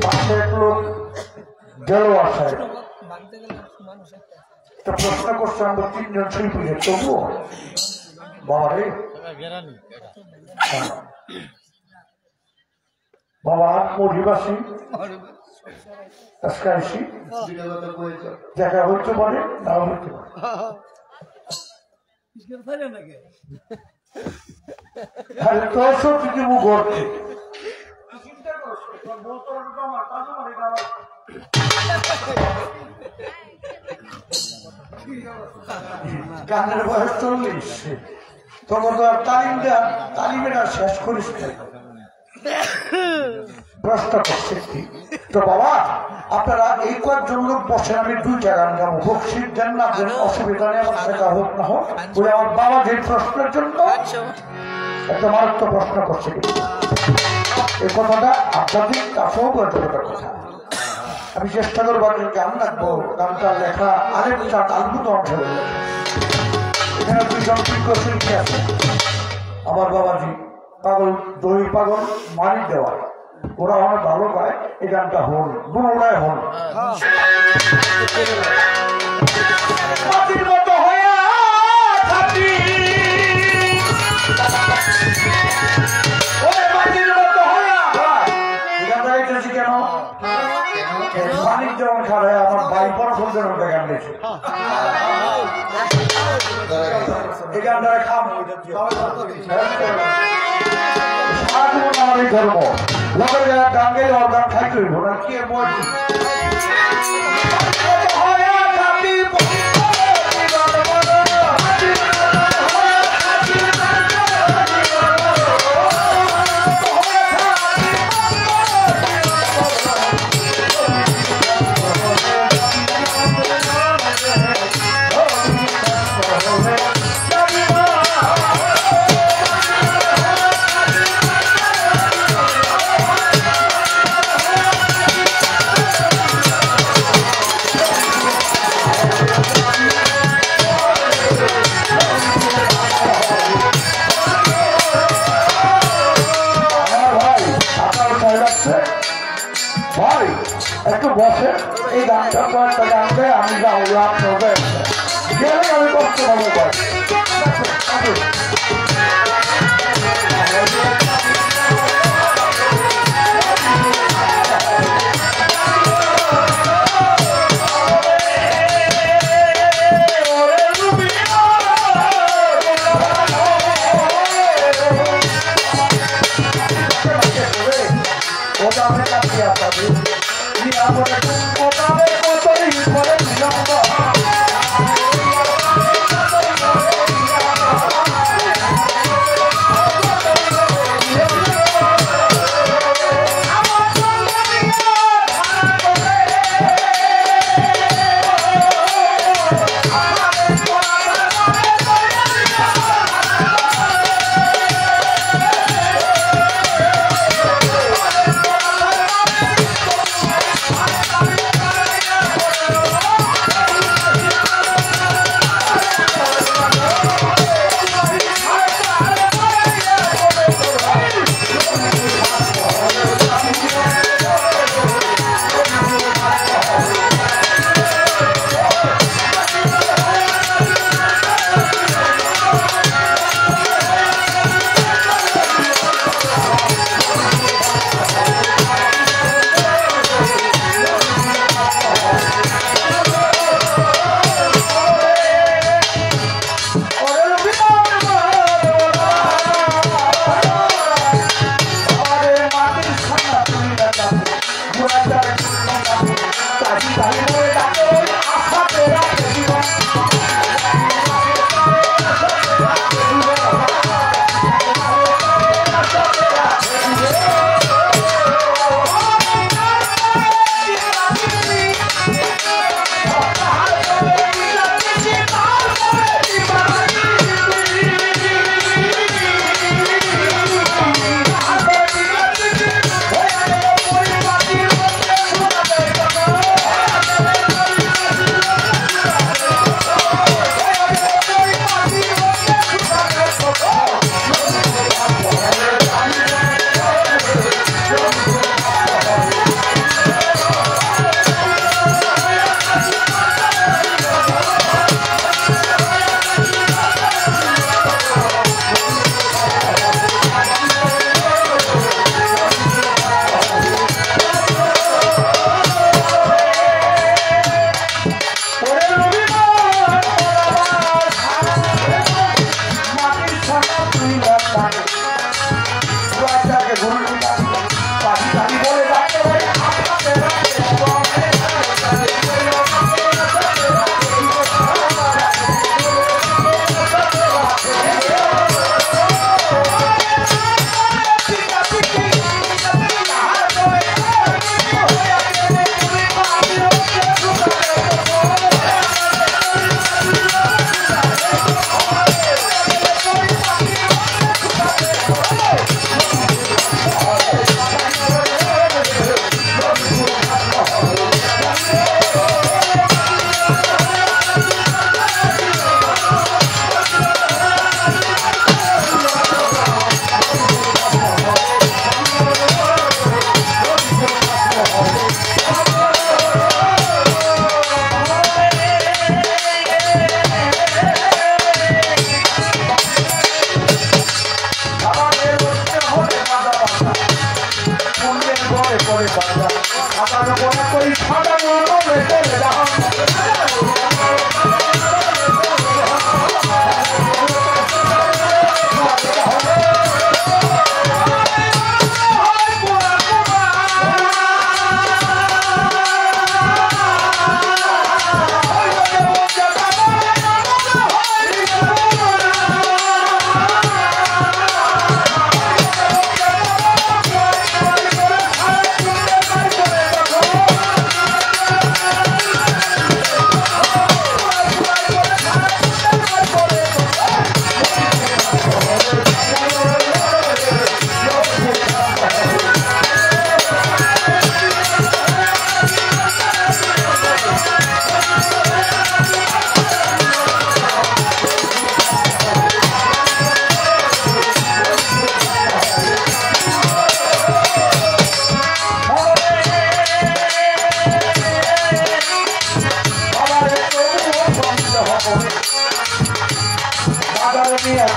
পাশে এক লোক গেল আসায় প্রশ্ন করছে আমরা 3 জন শিল্পী, তবুও বাবা রে বাবা মরিবাসী আসি দেখা হইতে পারে, নাও হইতে পারে। তোর সব কিছু মুখ ঘটছে গানের বয়স 40, তখন তো আর তালিমের আর শেষ করিস প্রশ্ন করছে। তো বাবা আপনারা এই কয়েকজন লোক বসেন, আমি 2টা গান গাবো, হোক শীত দেন না দেন অসুবিধা নেই, আমার দেখা হোক না হোক। বলে আমার বাবা যে প্রশ্নের জন্য একটা মারাত্মক প্রশ্ন করছে, এই কথাটা আপনাদের কাছেও বৈঠকতার কথা। আমি চেষ্টা করবো গান রাখবো, গানটা লেখা আরেকটা আলবুত অঞ্চলে। এখানে 2 জন বিজ্ঞ শিল্পী আছে, আমার বাবাজি পাগল দই পাগল মানিক দেওয়া, ওরা অনেক ভালো গায়। এই গানটা হল দুটাই হল। মাটির মতো হয়ে থাকি, মাটির মতো হয়ে এই গানটা গাইতেছি কেন? মানিক যেমন খারায় আমার ভাই পড়াশোনার মধ্যে গান গেছে। এই গানটা খাম ধর্ম লোকের যারা গান গেলে ওর গান খাইতে হইব না, কে বলছি একটু বসে এই গানটা কয়েকটা গান গায়ে আমি যাবো আপনাদের গেলে আমি কষ্ট হবে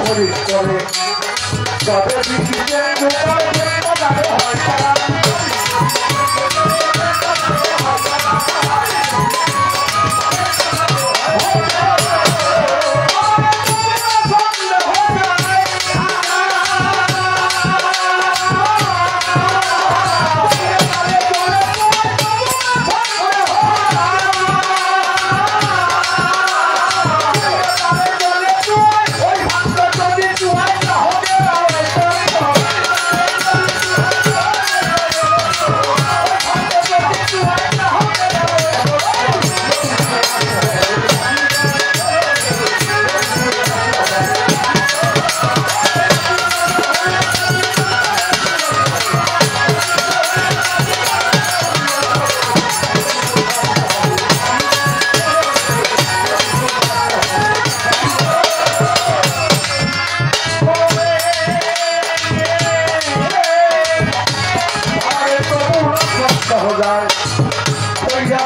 হরি করে তবে বিচিতে হয়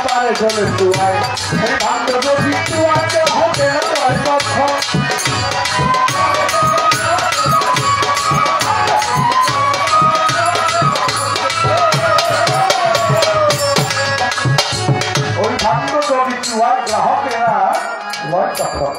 তারা চলে তুয়ায় এই ভাগ্য যদি তুয়াকে হবে নয় তখন ওই ভাগ্য যদি তুয়ার গ্রাহকেরা নয় তখন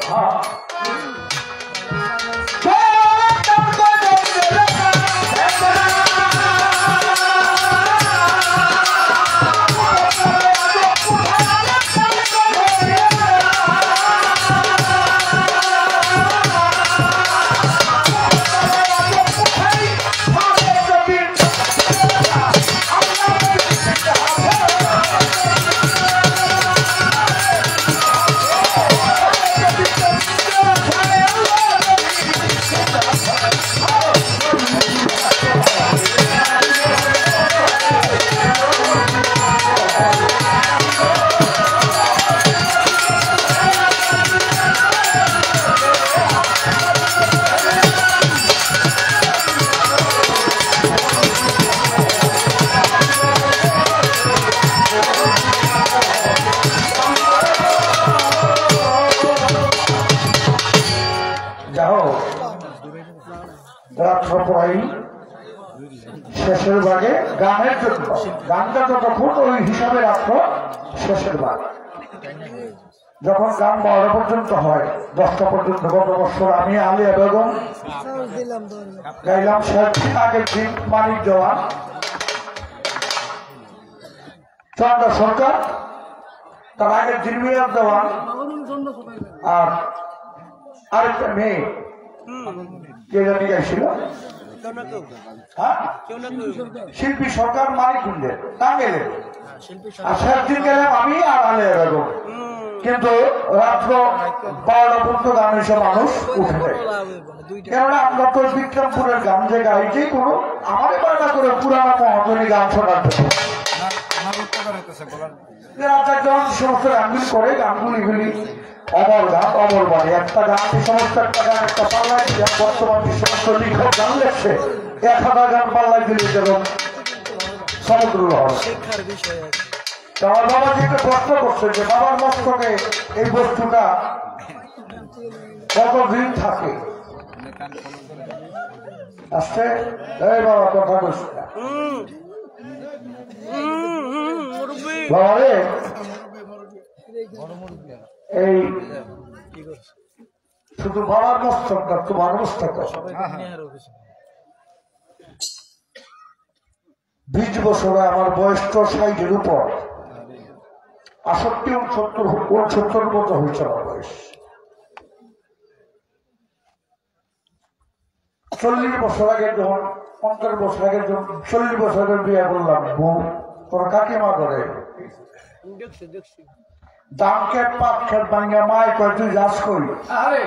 শেষের ভাগে গানের জন্য গানটা যতক্ষণ ওই হিসাবে রাখো শেষের ভাগ যখন গান 12টা পর্যন্ত হয় 10টা পর্যন্ত গত বছর আমি আলিয়া বেগম গাইলাম আগের দিন মানিক জওয়ান চন্দ্র সরকার তার আগের দিন মিয়ার দেওয়ান আর আরেকটা মেয়ে কে জানি গাইছিল শিল্পী সরকার মানিকুণ্ডের টাঙ্গেলের আর সেদিন গেলাম আমি আর আলিয়া বেগম কিন্তু রাত্র 12টা পর্যন্ত গান এসে মানুষ উঠে যায় কেননা আমরা তো বিক্রমপুরের গান যে গাই যে কোনো আমাদের বায়না করে পুরানো মহাজনী গান শোনার জন্য সমস্ত গানগুলি করে গানগুলি অমর গান অমর বাণী একটা গান সমস্ত একটা গান একটা পাল্লাই বর্তমান যে সমস্ত লিখক গান লেখছে 1000 গান পাল্লাই দিলে যেমন সমুদ্র লহর আমার বাবা যেটা প্রশ্ন করছে যে বাবার মস্তকে এই বস্তুটা কতদিন থাকে আসছে এই বাবা কথা বলছে বাবা রে এই শুধু বাবার মস্তক না তোমার মস্তক 20 বছরে আমার বয়স তো 60-এর উপর 68-69 মতো হয়েছে আমার বয়স 40 বছর আগে যখন 50 বছর আগে যখন 40 বছরের বিয়ে করলাম বউ তোর কাকিমা করে দাম খেত পাট খেত ভাঙ্গা মায় কয় তুই যাস করি আরে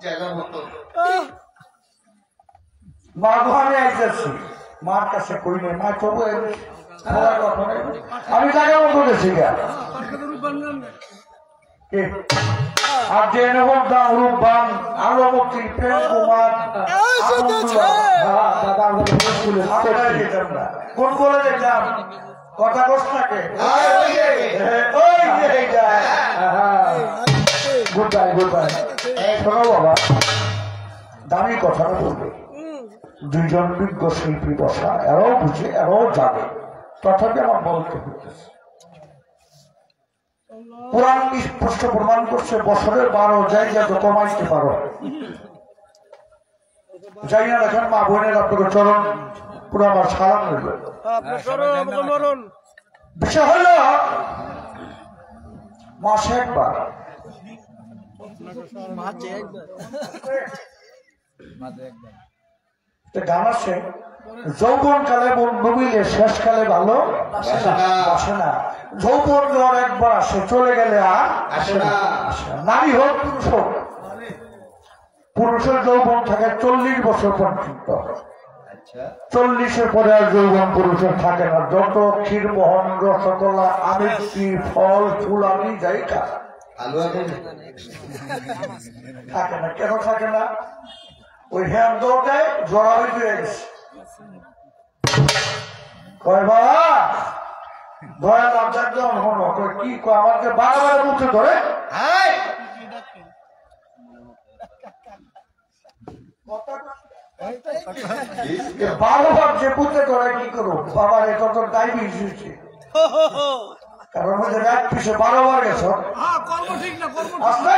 জায়গা মতো মা ঘরে আইতেছি মার কাছে কই নেই মা তবু আমি জায়গা মতো গেছি আর যে নবম দাম রূপবান আলো মুক্তি প্রেম কুমার কোন বলে দেখলাম কথা কষ্ট থাকে গুড বাই শোনো বাবা দামি কথাটা বলবে। দুইজন বিজ্ঞ শিল্পী বসা, এরাও বুঝে এরাও জানে, তথাপি আমার বলতে হইতেছে। পুরাণ স্পষ্ট প্রমাণ করছে বছরের 12 জায়গা তো কমাইতে পারো। যাই না দেখেন মা বোনের আপনাকে চরণ পুরো আমার সালাম রইল। বিষয় হল মাসে একবার গান আছে, যৌবন কালে বন্ধু মিলে শেষ কালে ভালো আসে না। যৌবন জ্বর একবার আসে, চলে গেলে আর আসে না। নারী হোক পুরুষ হোক, পুরুষের যৌবন থাকে 40 বছর পর্যন্ত। 40-এর পরে আর যৌবন পুরুষের থাকে না। যত ক্ষীরমোহন, রসগোল্লা, আমিষি, ফল ফুল আমি যাই থাকে না। কেন থাকে না? ওই হ্যাঁ দৌড়ায় জড়াবে দিয়ে গেছে। কয় বাবা দয়া লজ্জার জন হলো কি কয় আমাকে বারবার মুখে ধরে 12 বার যে পুঁতে ধরে কি করো বাবার এত তোর ডায়াবেটিস হয়েছে। কারণ মধ্যে রাত পিছু 12 বার গেছ আসলে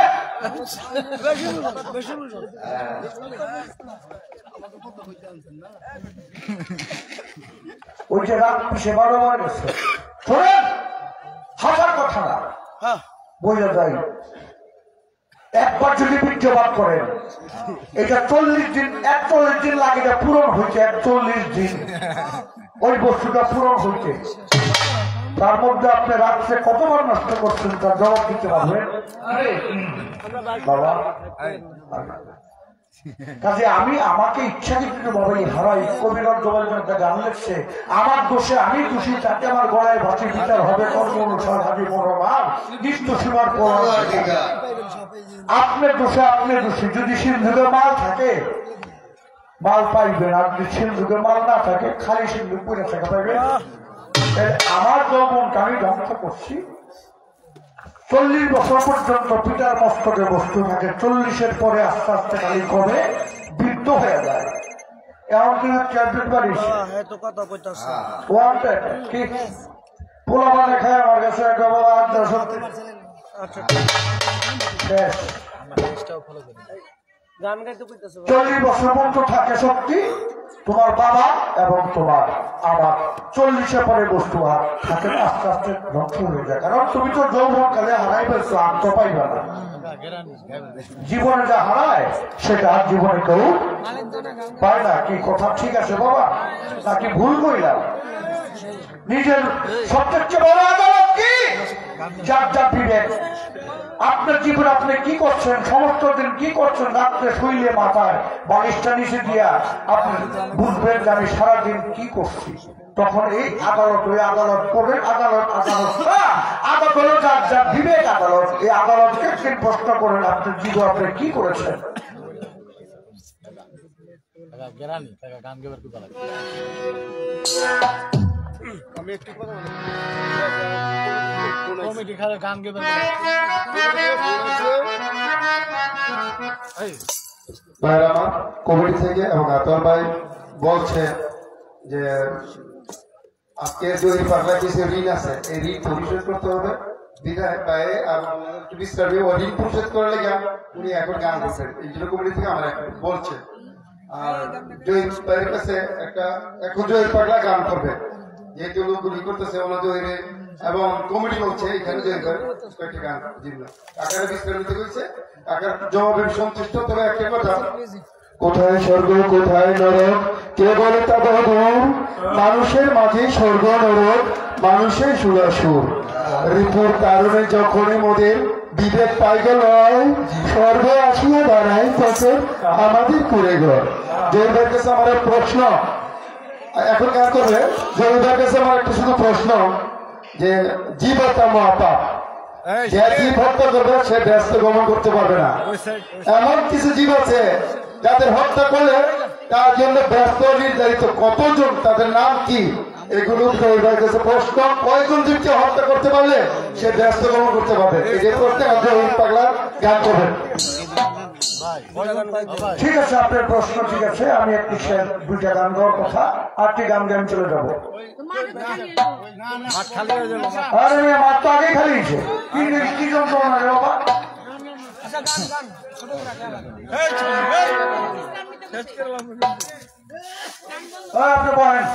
ওই যে রাত পিছিয়ে 12 বার গেছে। শোনেন, হাজার কথা না বোঝা যায়। একবার যদি বীর্যপাত করেন, এটা 40 দিন 41 দিন লাগে, এটা পূরণ হয়েছে 41 দিন ওই বস্তুটা পূরণ হয়েছে। তার মধ্যে আপনি রাত্রে কতবার নষ্ট করছেন তার জবাব দিতে পারবেন বাবা। কাজে আমি আমাকে ইচ্ছাকৃত ভাবে হারাই। কবিরাজ জবাই গান লেখছে, আমার দোষে আমি দোষী, তাতে আমার গলায় ভাসি বিচার হবে কর্ম অনুসার হাজি মনোমান নিত্য সীমার পর। আপনার দোষে আপনি দোষী। যদি সিন্ধুকে মাল থাকে মাল পাইবেন, আর যদি সিন্ধুকে মাল না থাকে খালি সিন্ধু পড়ে থাকে পাইবেন। আমার যৌবনকে আমি ধ্বংস করছি। 40 বছর পর্যন্ত পিতার মস্তকে বস্তু থাকে, 40-এর পরে আস্তে আস্তে খালি কমে বৃদ্ধ হয়ে যায়। এমন কি ট্যাবলেট বাড়িস কি পোলা মানে খায় আমার কাছে 40 বছর পর্যন্ত থাকে শক্তি তোমার বাবা এবং তোমার আমার। 40-এর পরে বস্তু আর থাকে না, আস্তে আস্তে ধ্বংস হয়ে যায়। কারণ তুমি তো যৌবন কালে হারাই পেয়েছো, আর তো পাইবা না। জীবনে যা হারায় সেটা আর জীবনে কেউ পায় না। কি কথা ঠিক আছে বাবা নাকি ভুল করিলাম? নিজের সবচেয়ে বড় আদালত কি? যার যার বিবেক। আপনার জীবনে আপনি কি করছেন, সমস্ত দিন কি করছেন, রাত্রে শুইলে মাথায় বালিশটা নিচে দিয়া আপনি বুঝবেন যে আমি সারাদিন কি করছি। তখন এই আদালত, ওই আদালত পড়ে আদালত আদালত হলো যার যার বিবেক আদালত। এই আদালতকে একদিন প্রশ্ন করেন আপনার জীবন আপনি কি করেছেন। আমি একটু কথা কমিটি খালে গান গেবেন ভাইরা আমার কমিটি থেকে এবং আতর ভাই বলছে যে আজকে যে পাগলা কিছু ঋণ আছে এই ঋণ পরিশোধ করতে হবে। বিধায় ভাই আর বিশ্রামী ও ঋণ পরিশোধ করে লেগে উনি এখন গান করছেন। এই জন্য কমিটি থেকে আমার বলছে। আর জয়ীর ভাইয়ের কাছে একটা এখন জয়ীর পাগলা গান করবে, যেহেতু লোকগুলি করতেছে ওনা জয়ীরে এবং কমিটি বলছে এখানে জয়ীর কয়েকটি গান জিতল। কাকার বিশ্রামিত করছে, কাকার জবাবে সন্তুষ্ট। তবে একটা কথা, কোথায় স্বর্গ কোথায় নরক কে বলে তা বহুদূর, মানুষের মাঝে স্বর্গ নরক মানুষের সুরাসুর। রিপুর কারণে যখনই মোদের বিবেক পাই গেল স্বর্গ আসিয়া দাঁড়ায় তখন আমাদের করে ঘর। জয়ীর কাছে আমার প্রশ্ন, এখন গান করবে। জয়ীর কাছে আমার একটা শুধু প্রশ্ন যে জীব হত্যা মহাপাপ, যে জীব হত্যা করবে সে ব্যস্ত গমন করতে পারবে না। এমন কিছু জীব আছে যাদের হত্যা করলে তার জন্য ব্যস্ত নির্ধারিত কতজন, তাদের নাম কি, এগুলো জয়ীর কাছে প্রশ্ন। কয়জন জীবকে হত্যা করতে পারলে সে ব্যস্ত গমন করতে পারবে? এই যে প্রশ্নে জয়ীর পাগলা গান করবেন। ঠিক আছে, আপনার প্রশ্ন ঠিক আছে। আমি একটু দুইটা গান গাওয়ার কথা, আটটি গান গান চলে যাবো। আরে মেয়ে, মাঠ তো আগে খালি হয়েছে। কি যন্ত্রণা রে বাবা। আপনি বলেন।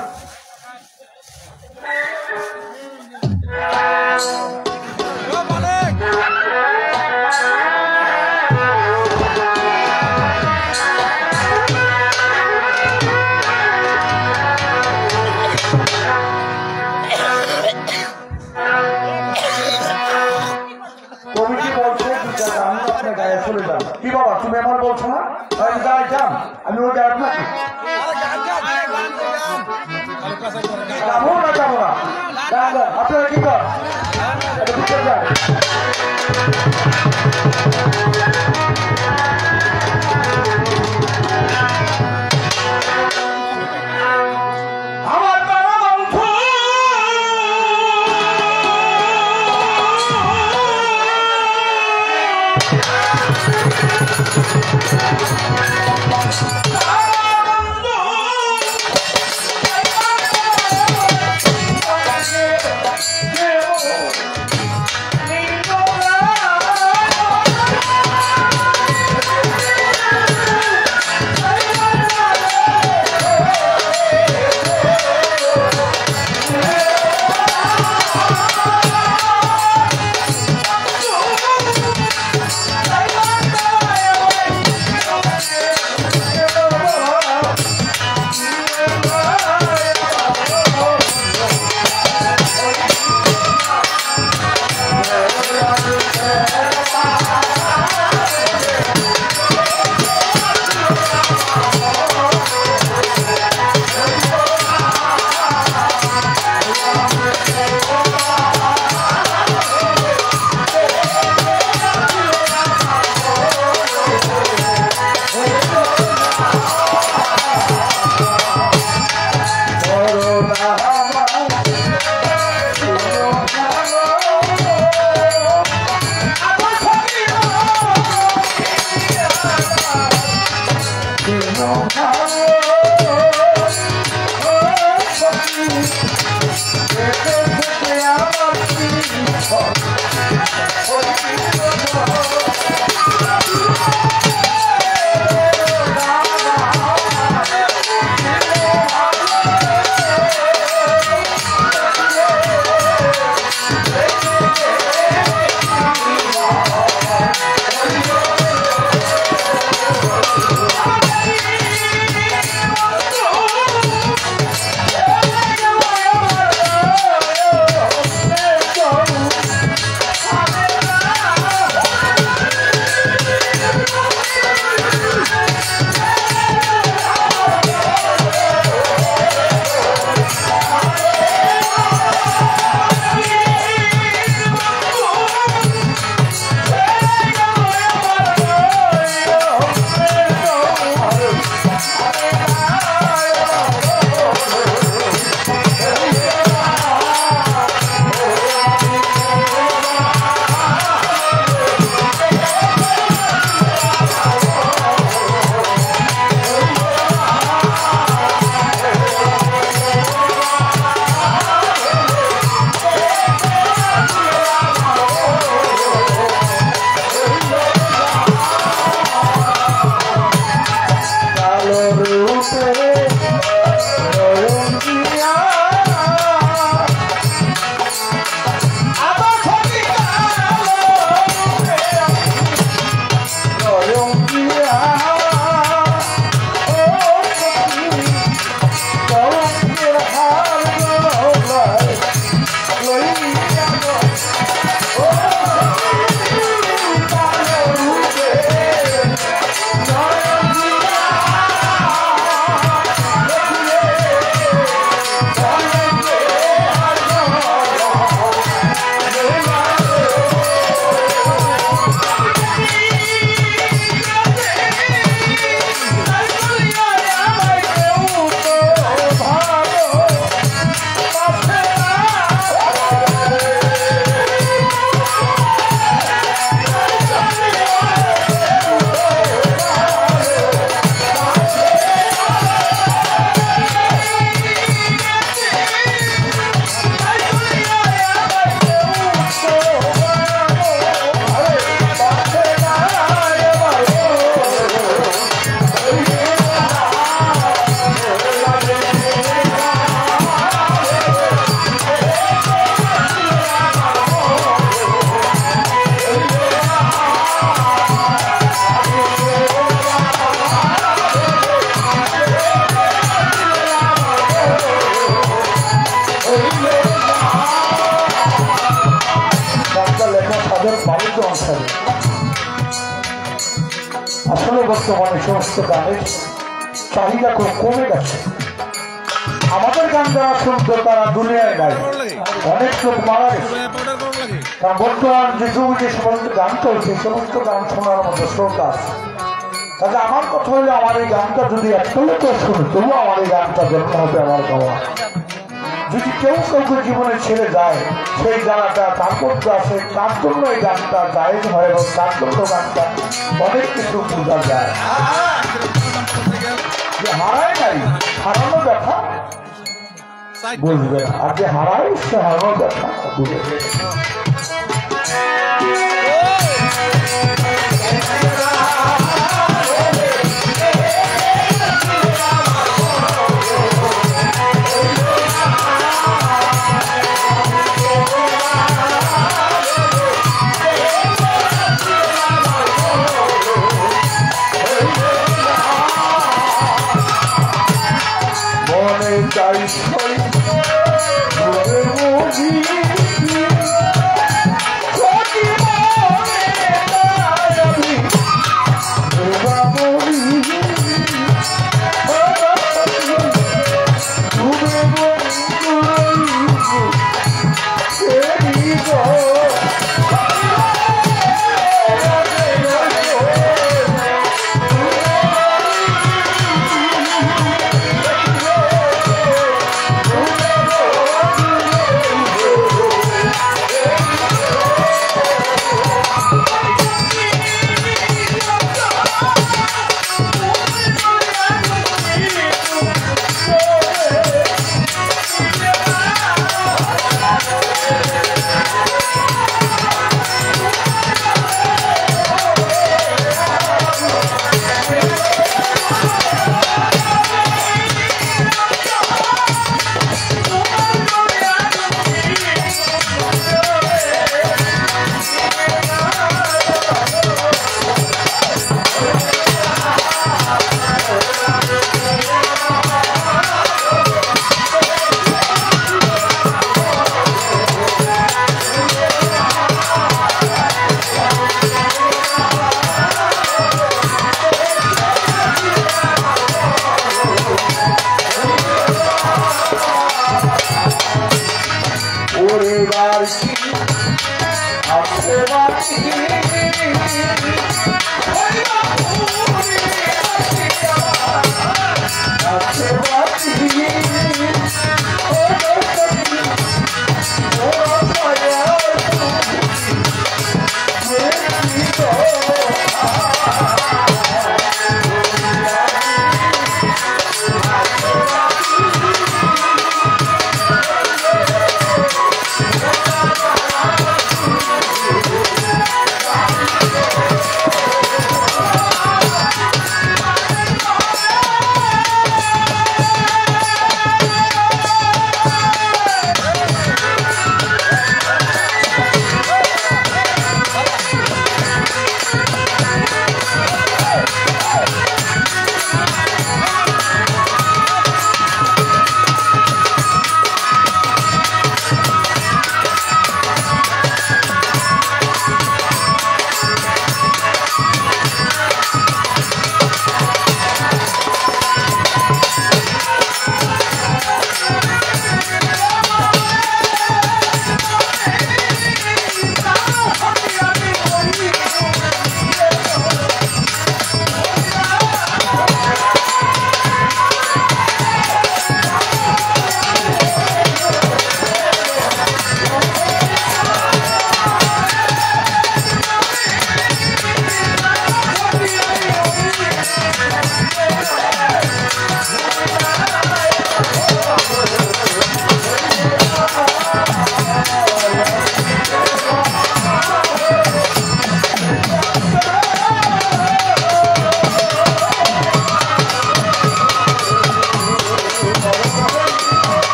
কমিটি বলছে দুইটা গান আপনি গায়ে চলে যান। কি বাবা, তুমি আমার বলছো না গায়ে যান? আমি ওই গায়ে নাকি যাবো না যাবো না? আপনারা কি কর? বর্তমানে সমস্ত গানের চাহিদা খুব কমে গেছে। আমাদের গান যারা শুনতো তারা দুনিয়ায় নাই, অনেক লোক মারা গেছে। কারণ বর্তমান যে যুগ যে সমস্ত গান চলছে সমস্ত গান শোনার মতো শ্রোতা আছে। তাহলে আমার কথা হলো আমার এই গানটা যদি একটা লোক শুনে তবু আমার এই গানটা জন্ম হবে আমার গাওয়া। যদি কেউ কাউকে জীবনে ছেড়ে যায় সেই জায়গাটা তাৎপর্য আছে, তার জন্য এই গানটা জায়েজ হয় এবং তার জন্য গানটা অনেক কিছু বোঝা যায়। যে হারায় নাই হারানো ব্যথা বুঝবে না, আর যে হারায় সে হারানো ব্যথা বুঝবে। চাই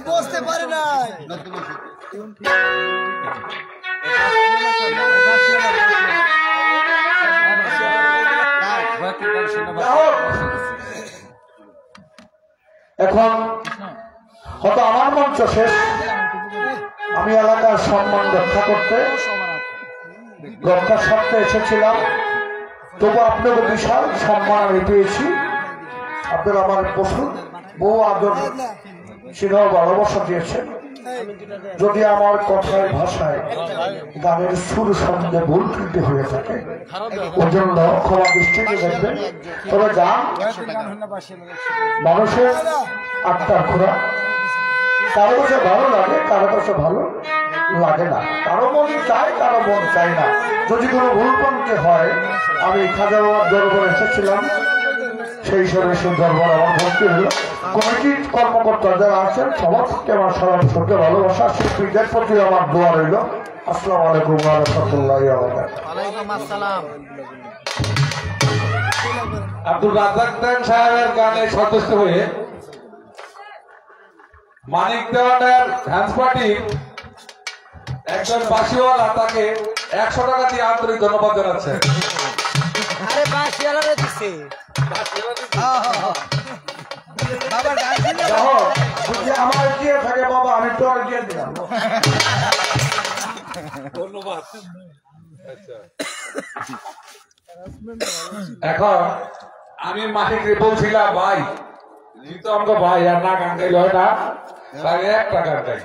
বুঝতে পারে না। এখন হয়তো আমার মঞ্চ শেষ, আমি এলাকার সম্মান রক্ষা করতে রক্ষার স্বার্থে এসেছিলাম, তবু আপনাকে বিশাল সম্মান আমি পেয়েছি। আপনারা আমার বহু আদর স্নেহ ভালোবাসা দিয়েছেন। যদি আমার কথায় ভাষায় গানের সুর সঙ্গে ভুল ত্রুটি হয়ে থাকে ওর জন্য ক্ষমা দৃষ্টিতে দেখবেন। তবে গান মানুষের আত্মার খোরা, কারো কাছে ভালো লাগে, কারো কাছে ভালো লাগে না, কারো মন চায়, কারো মন চায় না। যদি কোনো ভুল পন্থে হয়, আমি খাজা বাবার দরবারে এসেছিলাম, সেই সময় সেই দরবার আমার ভর্তি হলো। কমিটির কর্মকর্তা যারা আছেন সবার থেকে আমার সালাম সরকার ভালোবাসা, শিল্পীদের প্রতি আমার দোয়া রইল। আসসালামু আলাইকুম ওয়া রাহমাতুল্লাহি ওয়া বারাকাতুহু। আব্দুল রাজ্জাক খান সাহেবের গানে সন্তুষ্ট হয়ে মানিক দেওয়ানের ড্যান্স পার্টির একজন বাসিওয়ালা তাকে 100 টাকা দিয়ে আন্তরিক ধন্যবাদ জানাচ্ছে। যদি আমার দিয়ে থাকে বাবা, আমি তো আর দিয়ে দিলাম। ধন্যবাদ। এখন আমি মানিককে বলছিলাম, ভাই তো আমাকে ভাই আর না গান গাইলে হয় না, তাহলে 1 টাকা গাই।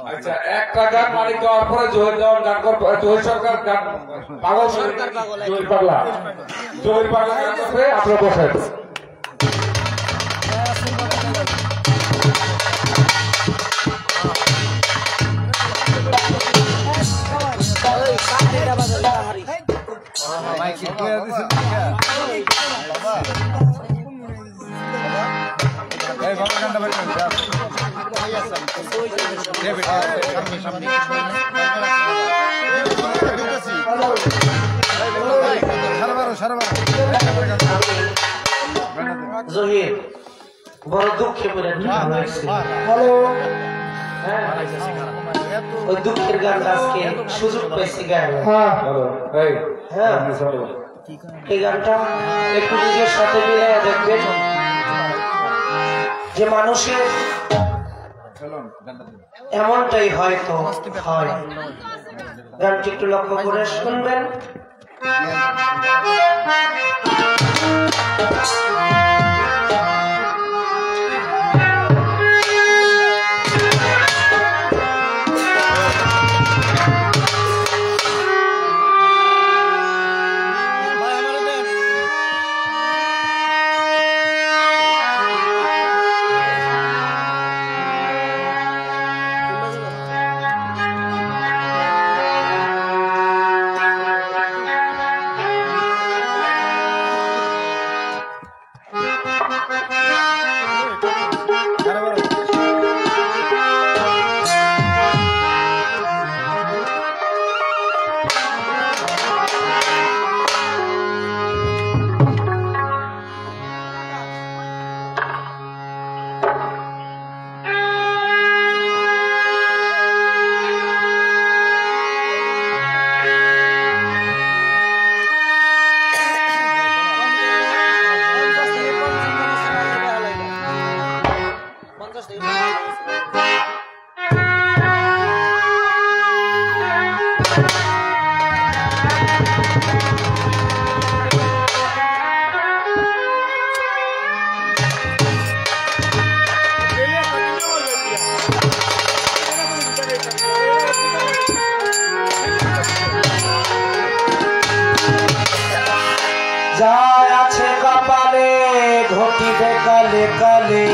আচ্ছা 1 টাকা মালিক দেওয়ার পরে জহির দেওয়ার গান করবে, জহির সরকার গান পাগল জহির পাগলা গান করবে। আপনারা বসেন। জহির বড় দুঃখে পড়ে ওই দুঃখের গান আজকে সুযোগ পাইছি গায়ে। এই গানটা একটু নিজের সাথে মিলে দেখবেন যে মানুষের এমনটাই হয়তো হয়। গানটি একটু লক্ষ্য করে শুনবেন। যায় আছে কপালে ঘটিবে কালে কালে,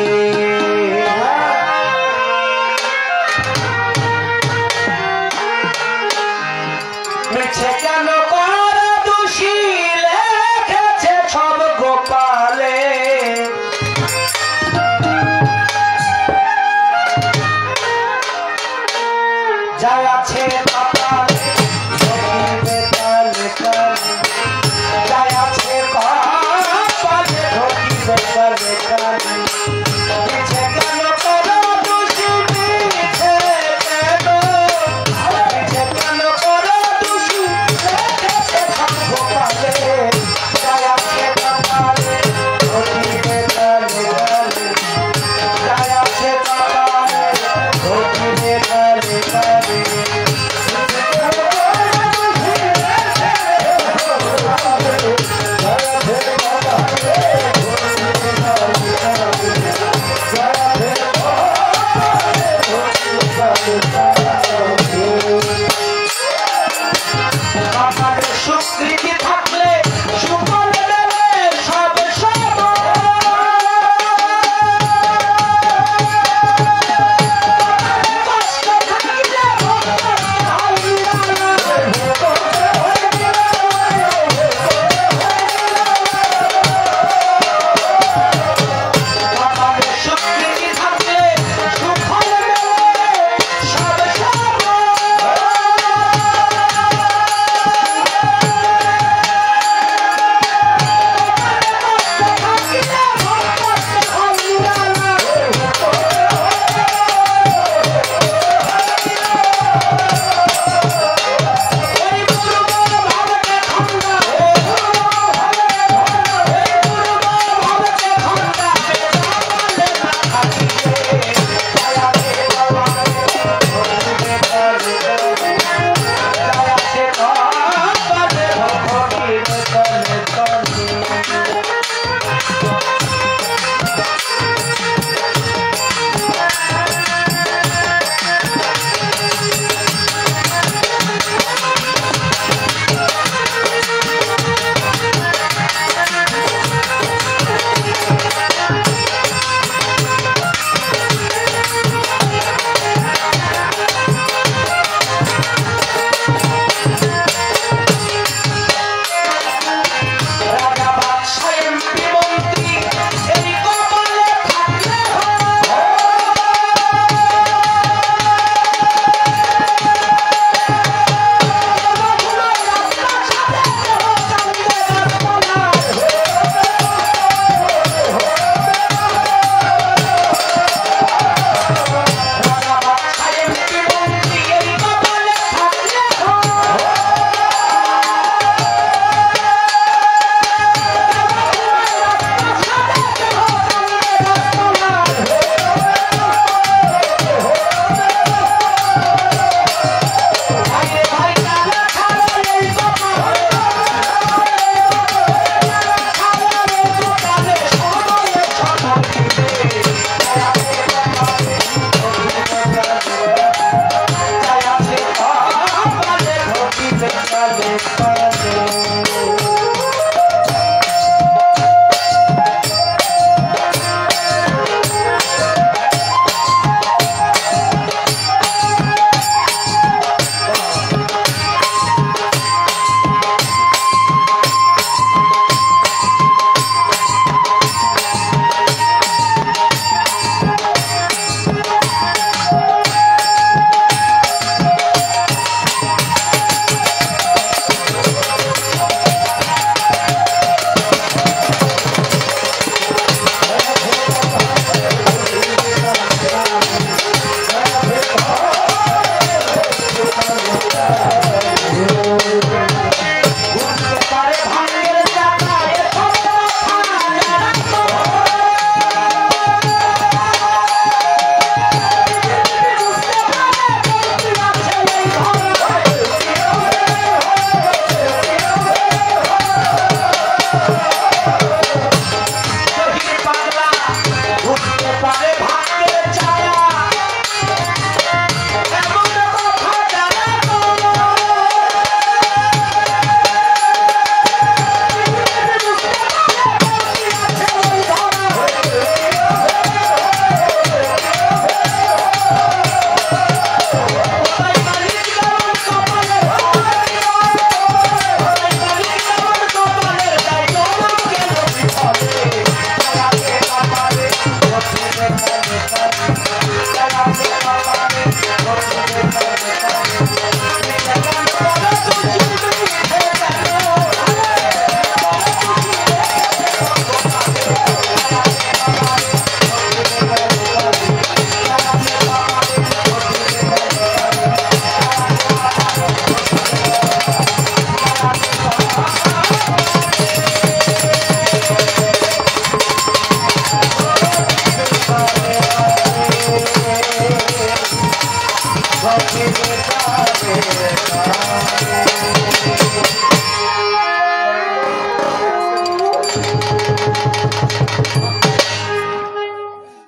মিছে কেন কর দোষী লেখেছে সব গোপালে। যায় আছে কপালে ঘটিবে কালে কালে, যায় আছে কপালে ঘটিবে কালে কালে, মিছে কেন কর দোষী মিছে কেন, মিছে কেন কর দোষী লেখেছে সব গোপালে। যায় আছে কপালে ঘটিবে কালে কালে, সুকৃতি থাকলে সুফল দেবে সব সব কষ্ট থাকলে সুকৃতি থাকলে সুফল দেবে সব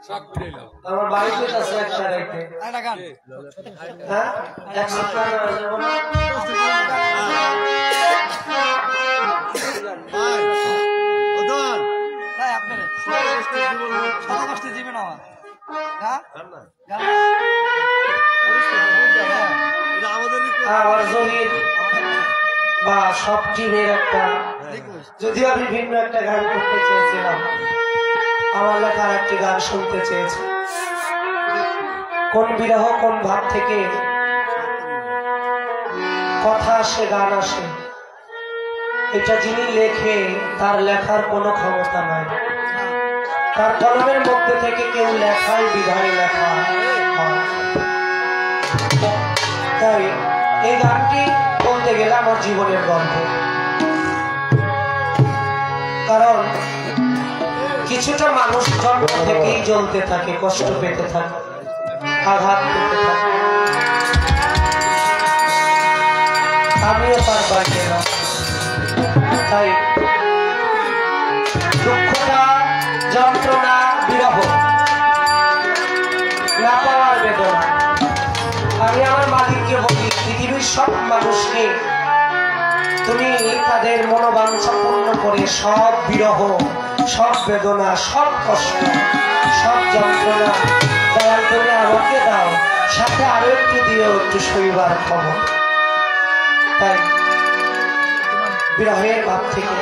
সব আমার বাড়িতে আছে একটা রাইতে হ্যাঁ এক সপ্তাহ যাবো না আমার জমির বা সব টিমের একটা যদিও আমি ভিন্ন একটা গান করতে চেয়েছিলাম আমার লেখার একটি গান শুনতে চেয়েছি কোন বিরহ কোন ভাব থেকে কথা আসে গান আসে এটা যিনি লেখে তার লেখার কোনো ক্ষমতা নাই তার কলমের মধ্যে থেকে কেউ লেখায় বিধায় লেখা হয়। তাই এই গানটি বলতে গেলে আমার জীবনের গল্প কারণ কিছুটা মানুষ জন্ম থেকেই জ্বলতে থাকে কষ্ট পেতে থাকে আঘাত পেতে থাকে আমিও তার বাইরে না তাই দুঃখটা যন্ত্রণা বিরহ না পাওয়ার বেদনা আমি আমার মালিককে বলি পৃথিবীর সব মানুষকে তুমি তাদের মনোবাঞ্ছা পূর্ণ করে সব বিরহ সব বেদনা সব কষ্ট সব যন্ত্রণা দয়া করে আমাকে দাও সাথে আরো একটু দিও একটু শৈবার খবর তাই বিরহের ভাব থেকে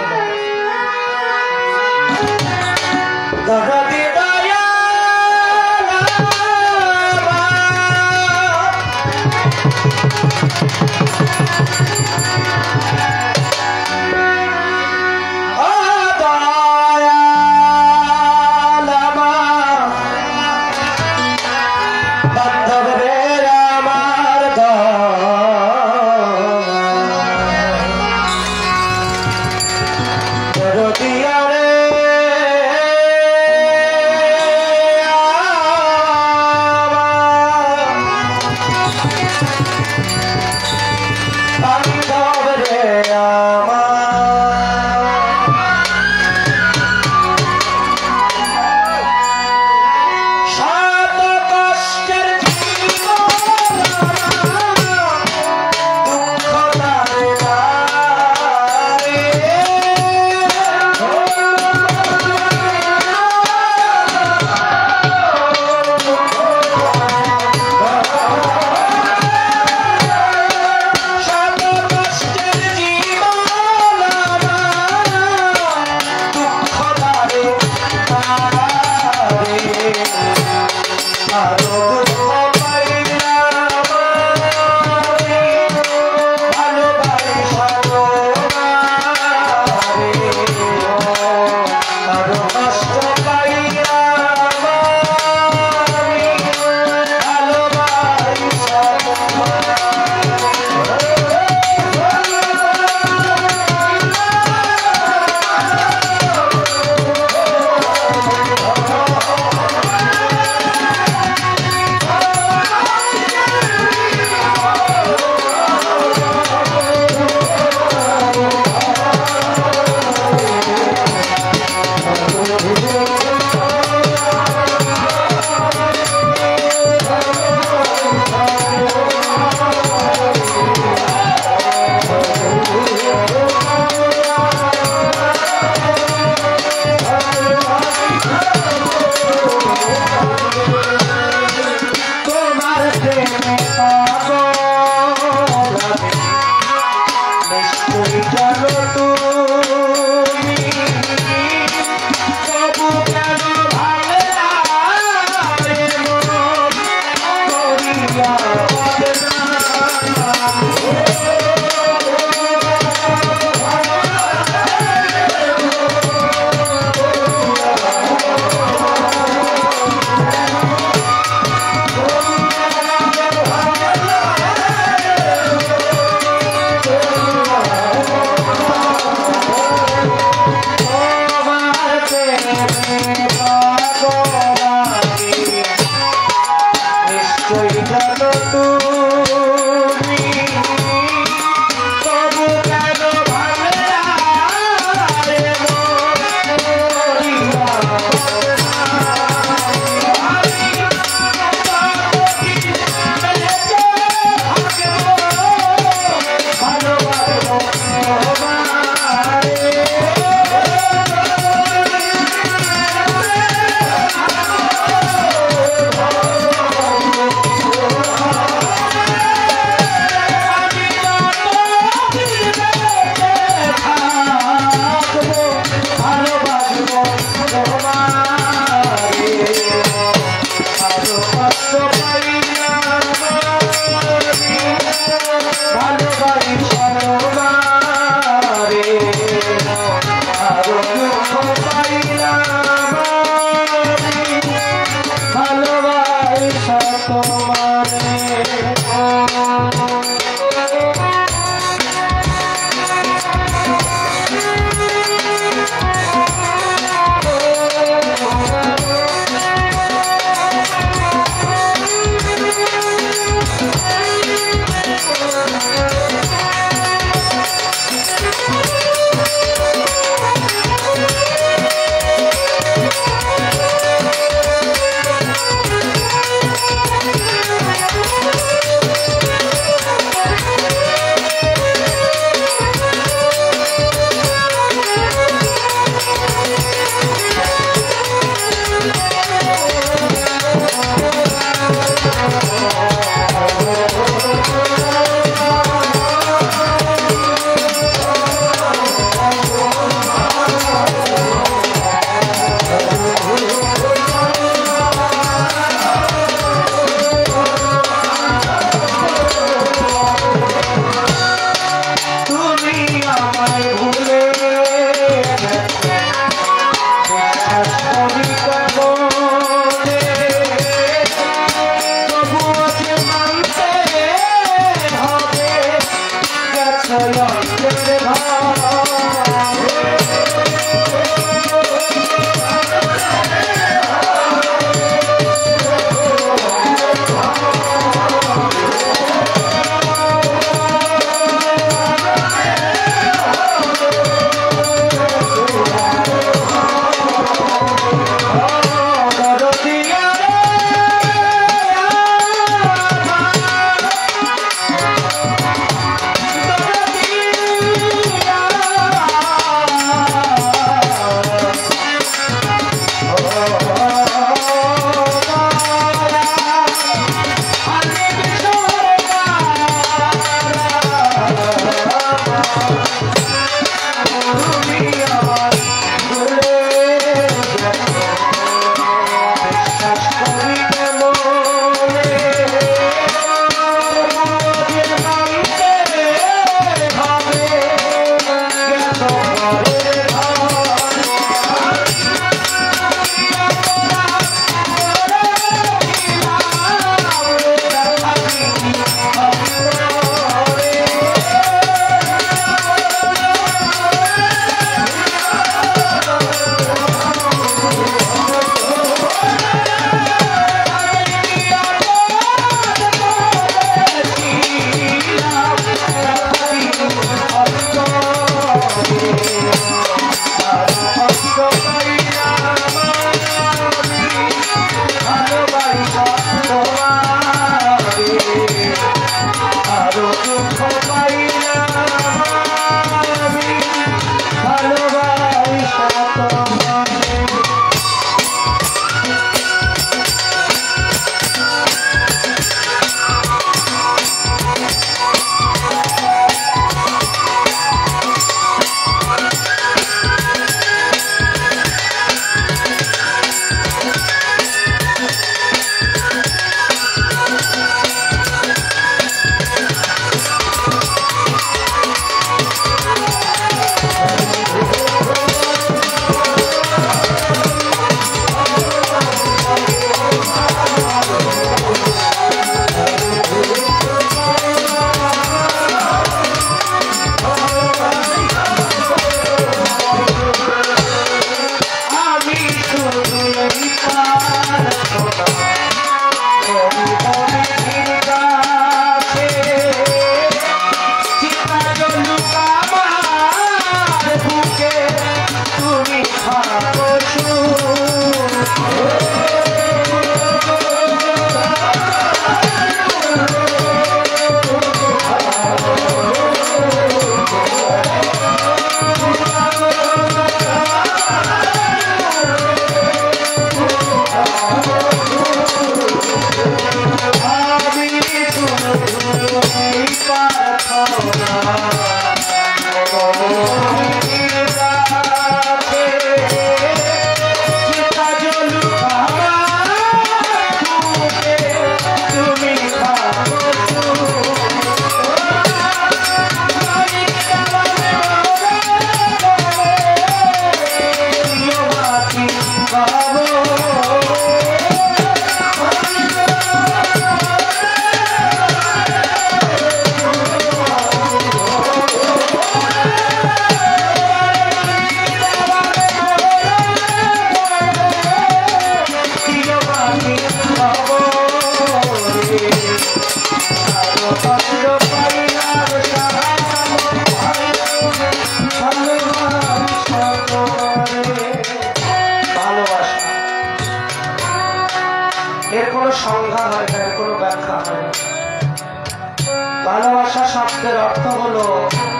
ভালোবাসা শব্দের অর্থ হলো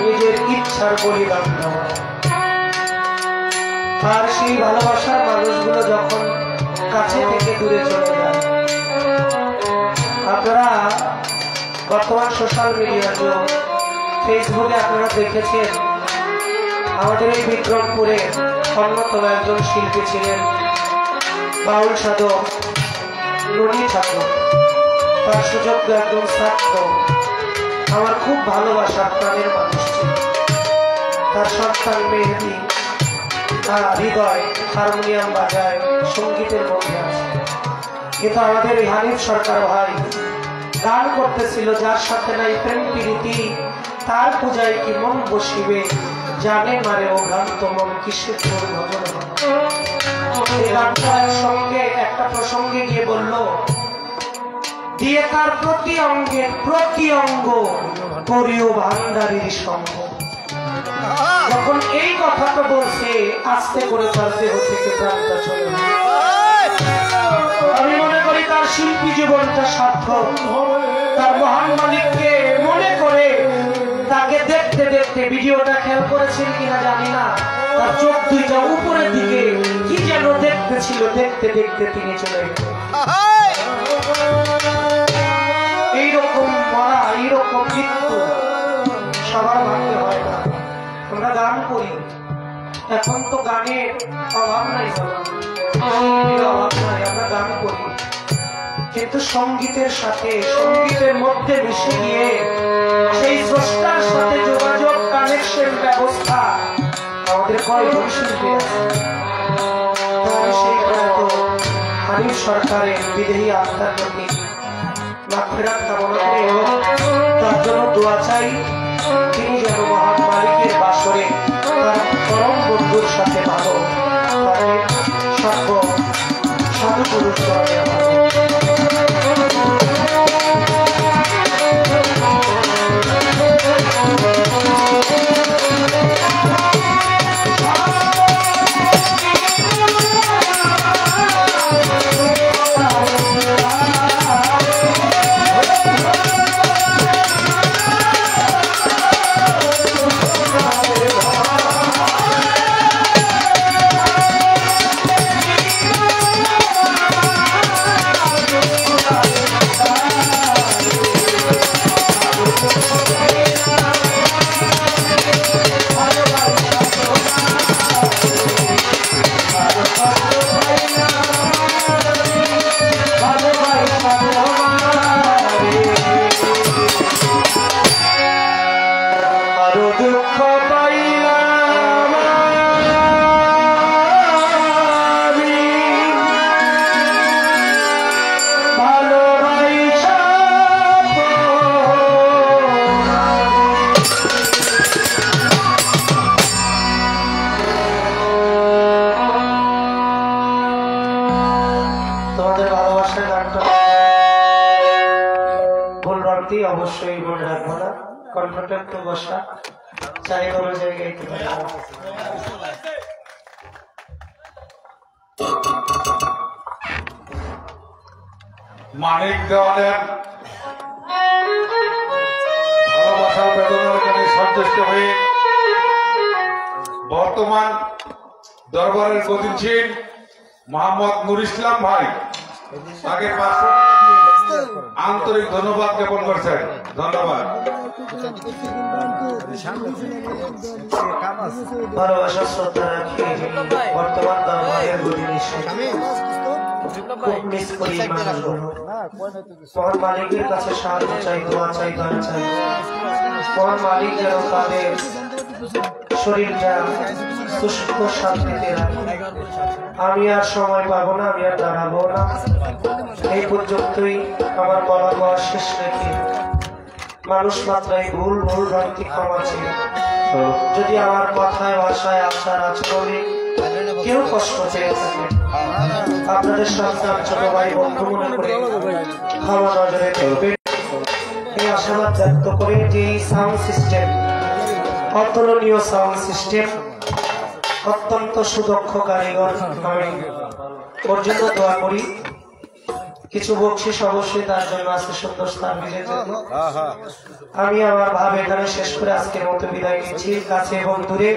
নিজের ইচ্ছার বলিদান দেওয়া। আর সেই ভালোবাসার মানুষগুলো যখন কাছে থেকে দূরে চলে যায়, আপনারা বর্তমান সোশ্যাল মিডিয়ার যুগ, ফেসবুকে আপনারা দেখেছেন আমাদের এই বিক্রমপুরে অন্যতম একজন শিল্পী ছিলেন বাউল সাধক ননী ঠাকুর। তার সুযোগ্য একজন ছাত্র, আমার খুব ভালোবাসার প্রাণের মানুষ ছিল। তার সন্তান মেহেদি হৃদয় হারমোনিয়াম বাজায়, সঙ্গীতের মধ্যে আছে। কিন্তু আমাদের এই হানিফ সরকার ভাই গান করতেছিল, যার সাথে নাই প্রেম প্রীতি তার পূজায় কি মন বসিবে, জানে মারে ও গান তো মন কিসের তোর ভজন। এই গানটা সঙ্গে একটা প্রসঙ্গে গিয়ে বলল, দিয়ে তার প্রতি অঙ্গের প্রতি অঙ্গ করিও ভান্ডারীর সঙ্গ। যখন এই কথাটা বলছে, আস্তে করে তার দেহ থেকে প্রাণটা চলে গেল। আমি মনে করি তার শিল্পী জীবনটা সার্থক। তার মহান মালিককে মনে করে তাকে দেখতে দেখতে, ভিডিওটা খেয়াল করেছেন কিনা জানি না, তার চোখ দুইটা উপরের দিকে কি যেন দেখতেছিল, দেখতে দেখতে তিনি চলে গেলেন। এইরকম মরা, এইরকম মৃত্যু সবার ভাগ্যে হয় না। আমরা গান করি, এখন তো গানের অভাব নাই, অভাব নাই, আমরা গান করি, কিন্তু সঙ্গীতের সাথে, সঙ্গীতের মধ্যে মিশে গিয়ে সেই স্রষ্টার সাথে যোগাযোগ, কানেকশন ব্যবস্থা আমাদের কয়জন শিল্পী আছে। সেই প্রয়াত হানিফ সরকারের বিদেহী আত্মার প্রতি মাগফিরাত কামনা করে এবং তার জন্য দোয়া চাই, তিনি যেন মহান মালিকের বাসরে তার পরম বন্ধুর সাথে ভালো তাকে সর্ব সাধু পুরুষ করে। অবশ্যই মনে রাখবো না, কণ্ঠটা একটু বসা চাই কোনো জায়গায়। মানিক দেওয়ানের ভালোবাসার বেদনার কারণে সন্তুষ্ট হয়ে বর্তমান দরবারের গতিশীল মোহাম্মদ নুর ইসলাম ভাই তাকে আন্তরিক ধন্যবাদ জ্ঞাপন করছেন। ধন্যবাদ। ভালোবাসা শ্রদ্ধা রাখি বর্তমান দরবারের খুব মিস করি মানুষগুলো। মহান মালিকের কাছে সাহায্য চাই, দোয়া চাই, দয়া চাই। মহান মালিক যেন তাদের শরীরটা সুস্থ শান্তিতে রাখে। আমি আর সময় পাবো না, আমি আর দাঁড়াবো না, এই পর্যন্তই আমার বলা বয়স শেষ রেখে মানুষ মাত্রায় ভুল ভুল ভ্রান্তি ক্ষমা ছিল। যদি আমার কথায়, ভাষায়, আচার আচরণে কেউ কষ্ট পেয়ে থাকে, আপনাদের সন্তান, ছোট ভাই, বন্ধু মনে করে ক্ষমা নজরে দেখবেন এই আশাবাদ ব্যক্ত করে যে সাউন্ড সিস্টেম, অতুলনীয় সাউন্ড সিস্টেম, অত্যন্ত সুদক্ষ কারিগর, আমি ওর জন্য দোয়া করি। কিছু বকশিস অবশ্যই তার জন্য আজকে সুন্দর স্থান মিলেছে। আমি আমার ভাব এখানে শেষ করে আজকের মতো বিদায় নিচ্ছি। কাছে এবং দূরে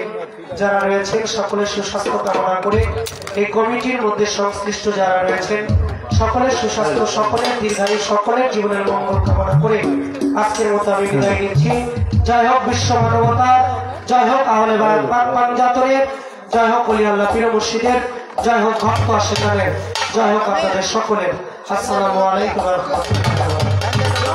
যারা রয়েছেন সকলের সুস্বাস্থ্য কামনা করে, এই কমিটির মধ্যে সংশ্লিষ্ট যারা রয়েছেন সকলের সুস্বাস্থ্য, সকলের দীর্ঘায়ু, সকলের জীবনের মঙ্গল কামনা করে আজকের মতো আমি বিদায় নিচ্ছি। জয় হোক বিশ্ব মানবতা, জয় হোক আহলে বায়াত পাঞ্জাতরের, জয় হোক ওলি আল্লাহ পীর মুর্শিদের, জয় হোক ভক্ত আশিকানের, জয় হোক আপনাদের সকলের। আসসালামু আলাইকুম ওয়া রাহমাতুল্লাহ।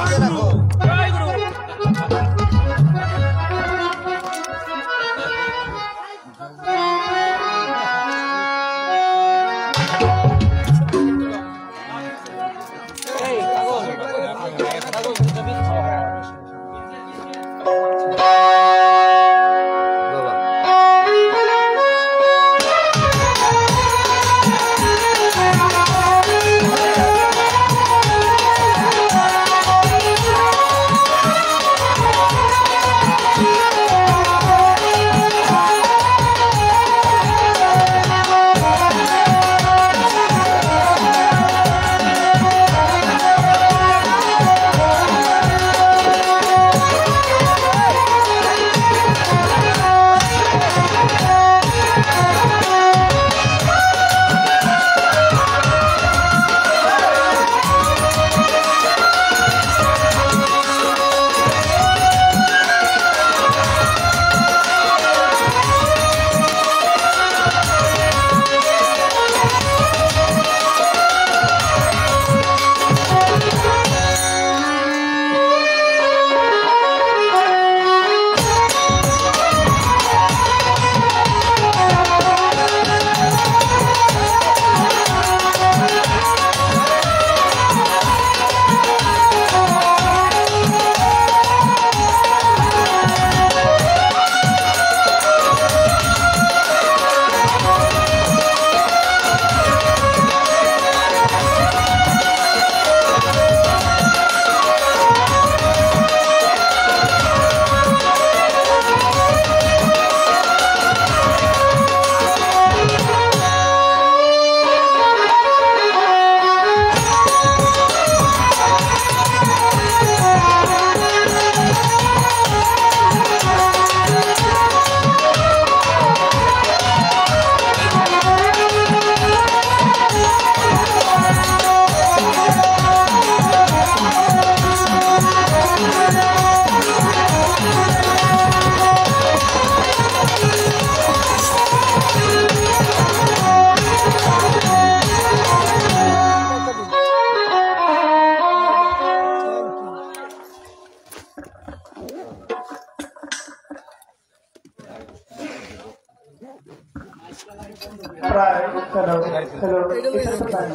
প্রায় হ্যালো হ্যালো এটা তো টাইম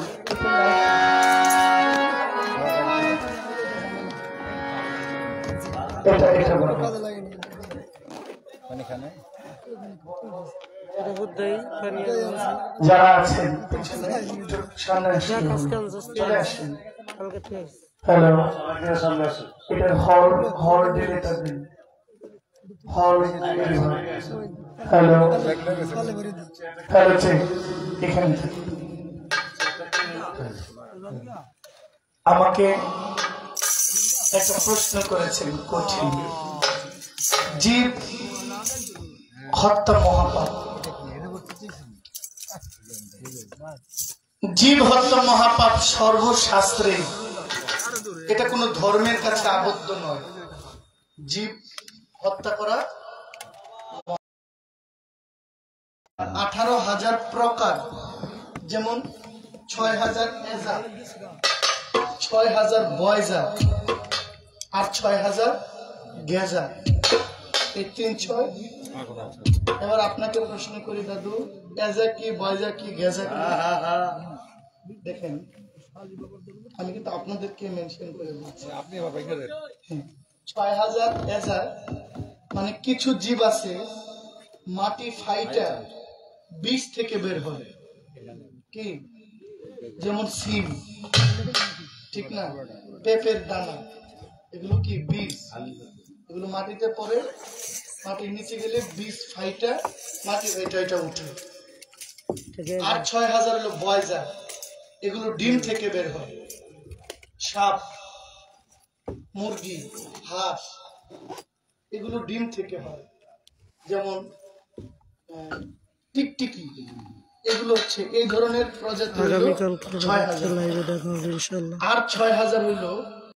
এটা এটা বলো যারা আছেন পেছনে একটু সামনে আসেন, চলে আসেন। হ্যালো এটা হল হল ডিলেটার দিন হল। হ্যালো হ্যালো চেক এখানে থেকে আমাকে একটা প্রশ্ন করেছেন কঠিন। জীব হত্যা মহাপাপ, জীব হত্যা মহাপাপ সর্বশাস্ত্রে, এটা কোনো ধর্মের কাছে আবদ্ধ নয়। জীব হত্যা করা 18,000 প্রকার, যেমন 6,000 এজা, 6,000 বয়জা আর 6,000 গেজা, এই 3-6। এবার আপনাকে প্রশ্ন করি দাদু, এজা কি, বয়জা কি, গেজা কি? দেখেন আমি কিন্তু আপনাদেরকে মেনশন করে দিচ্ছি। 6,000 এজা মানে কিছু জীব আছে মাটি ফাইটা বীজ থেকে বের হয়, কি যেমন সিম, ঠিক না, পেঁপের দানা, এগুলো কি বীজ, এগুলো মাটিতে পড়ে, মাটির নিচে গেলে বীজ ফাইটা মাটি এটা উঠে। আর 6,000 হলো বয়জা, এগুলো ডিম থেকে বের হয়। সাপ, মুরগি, হাঁস, এগুলো ডিম থেকে হয়। যেমন টিকটিকি, এগুলো হচ্ছে এই ধরনের প্রজাতি হলো ৬,০০০। আর ৬,০০০ হইল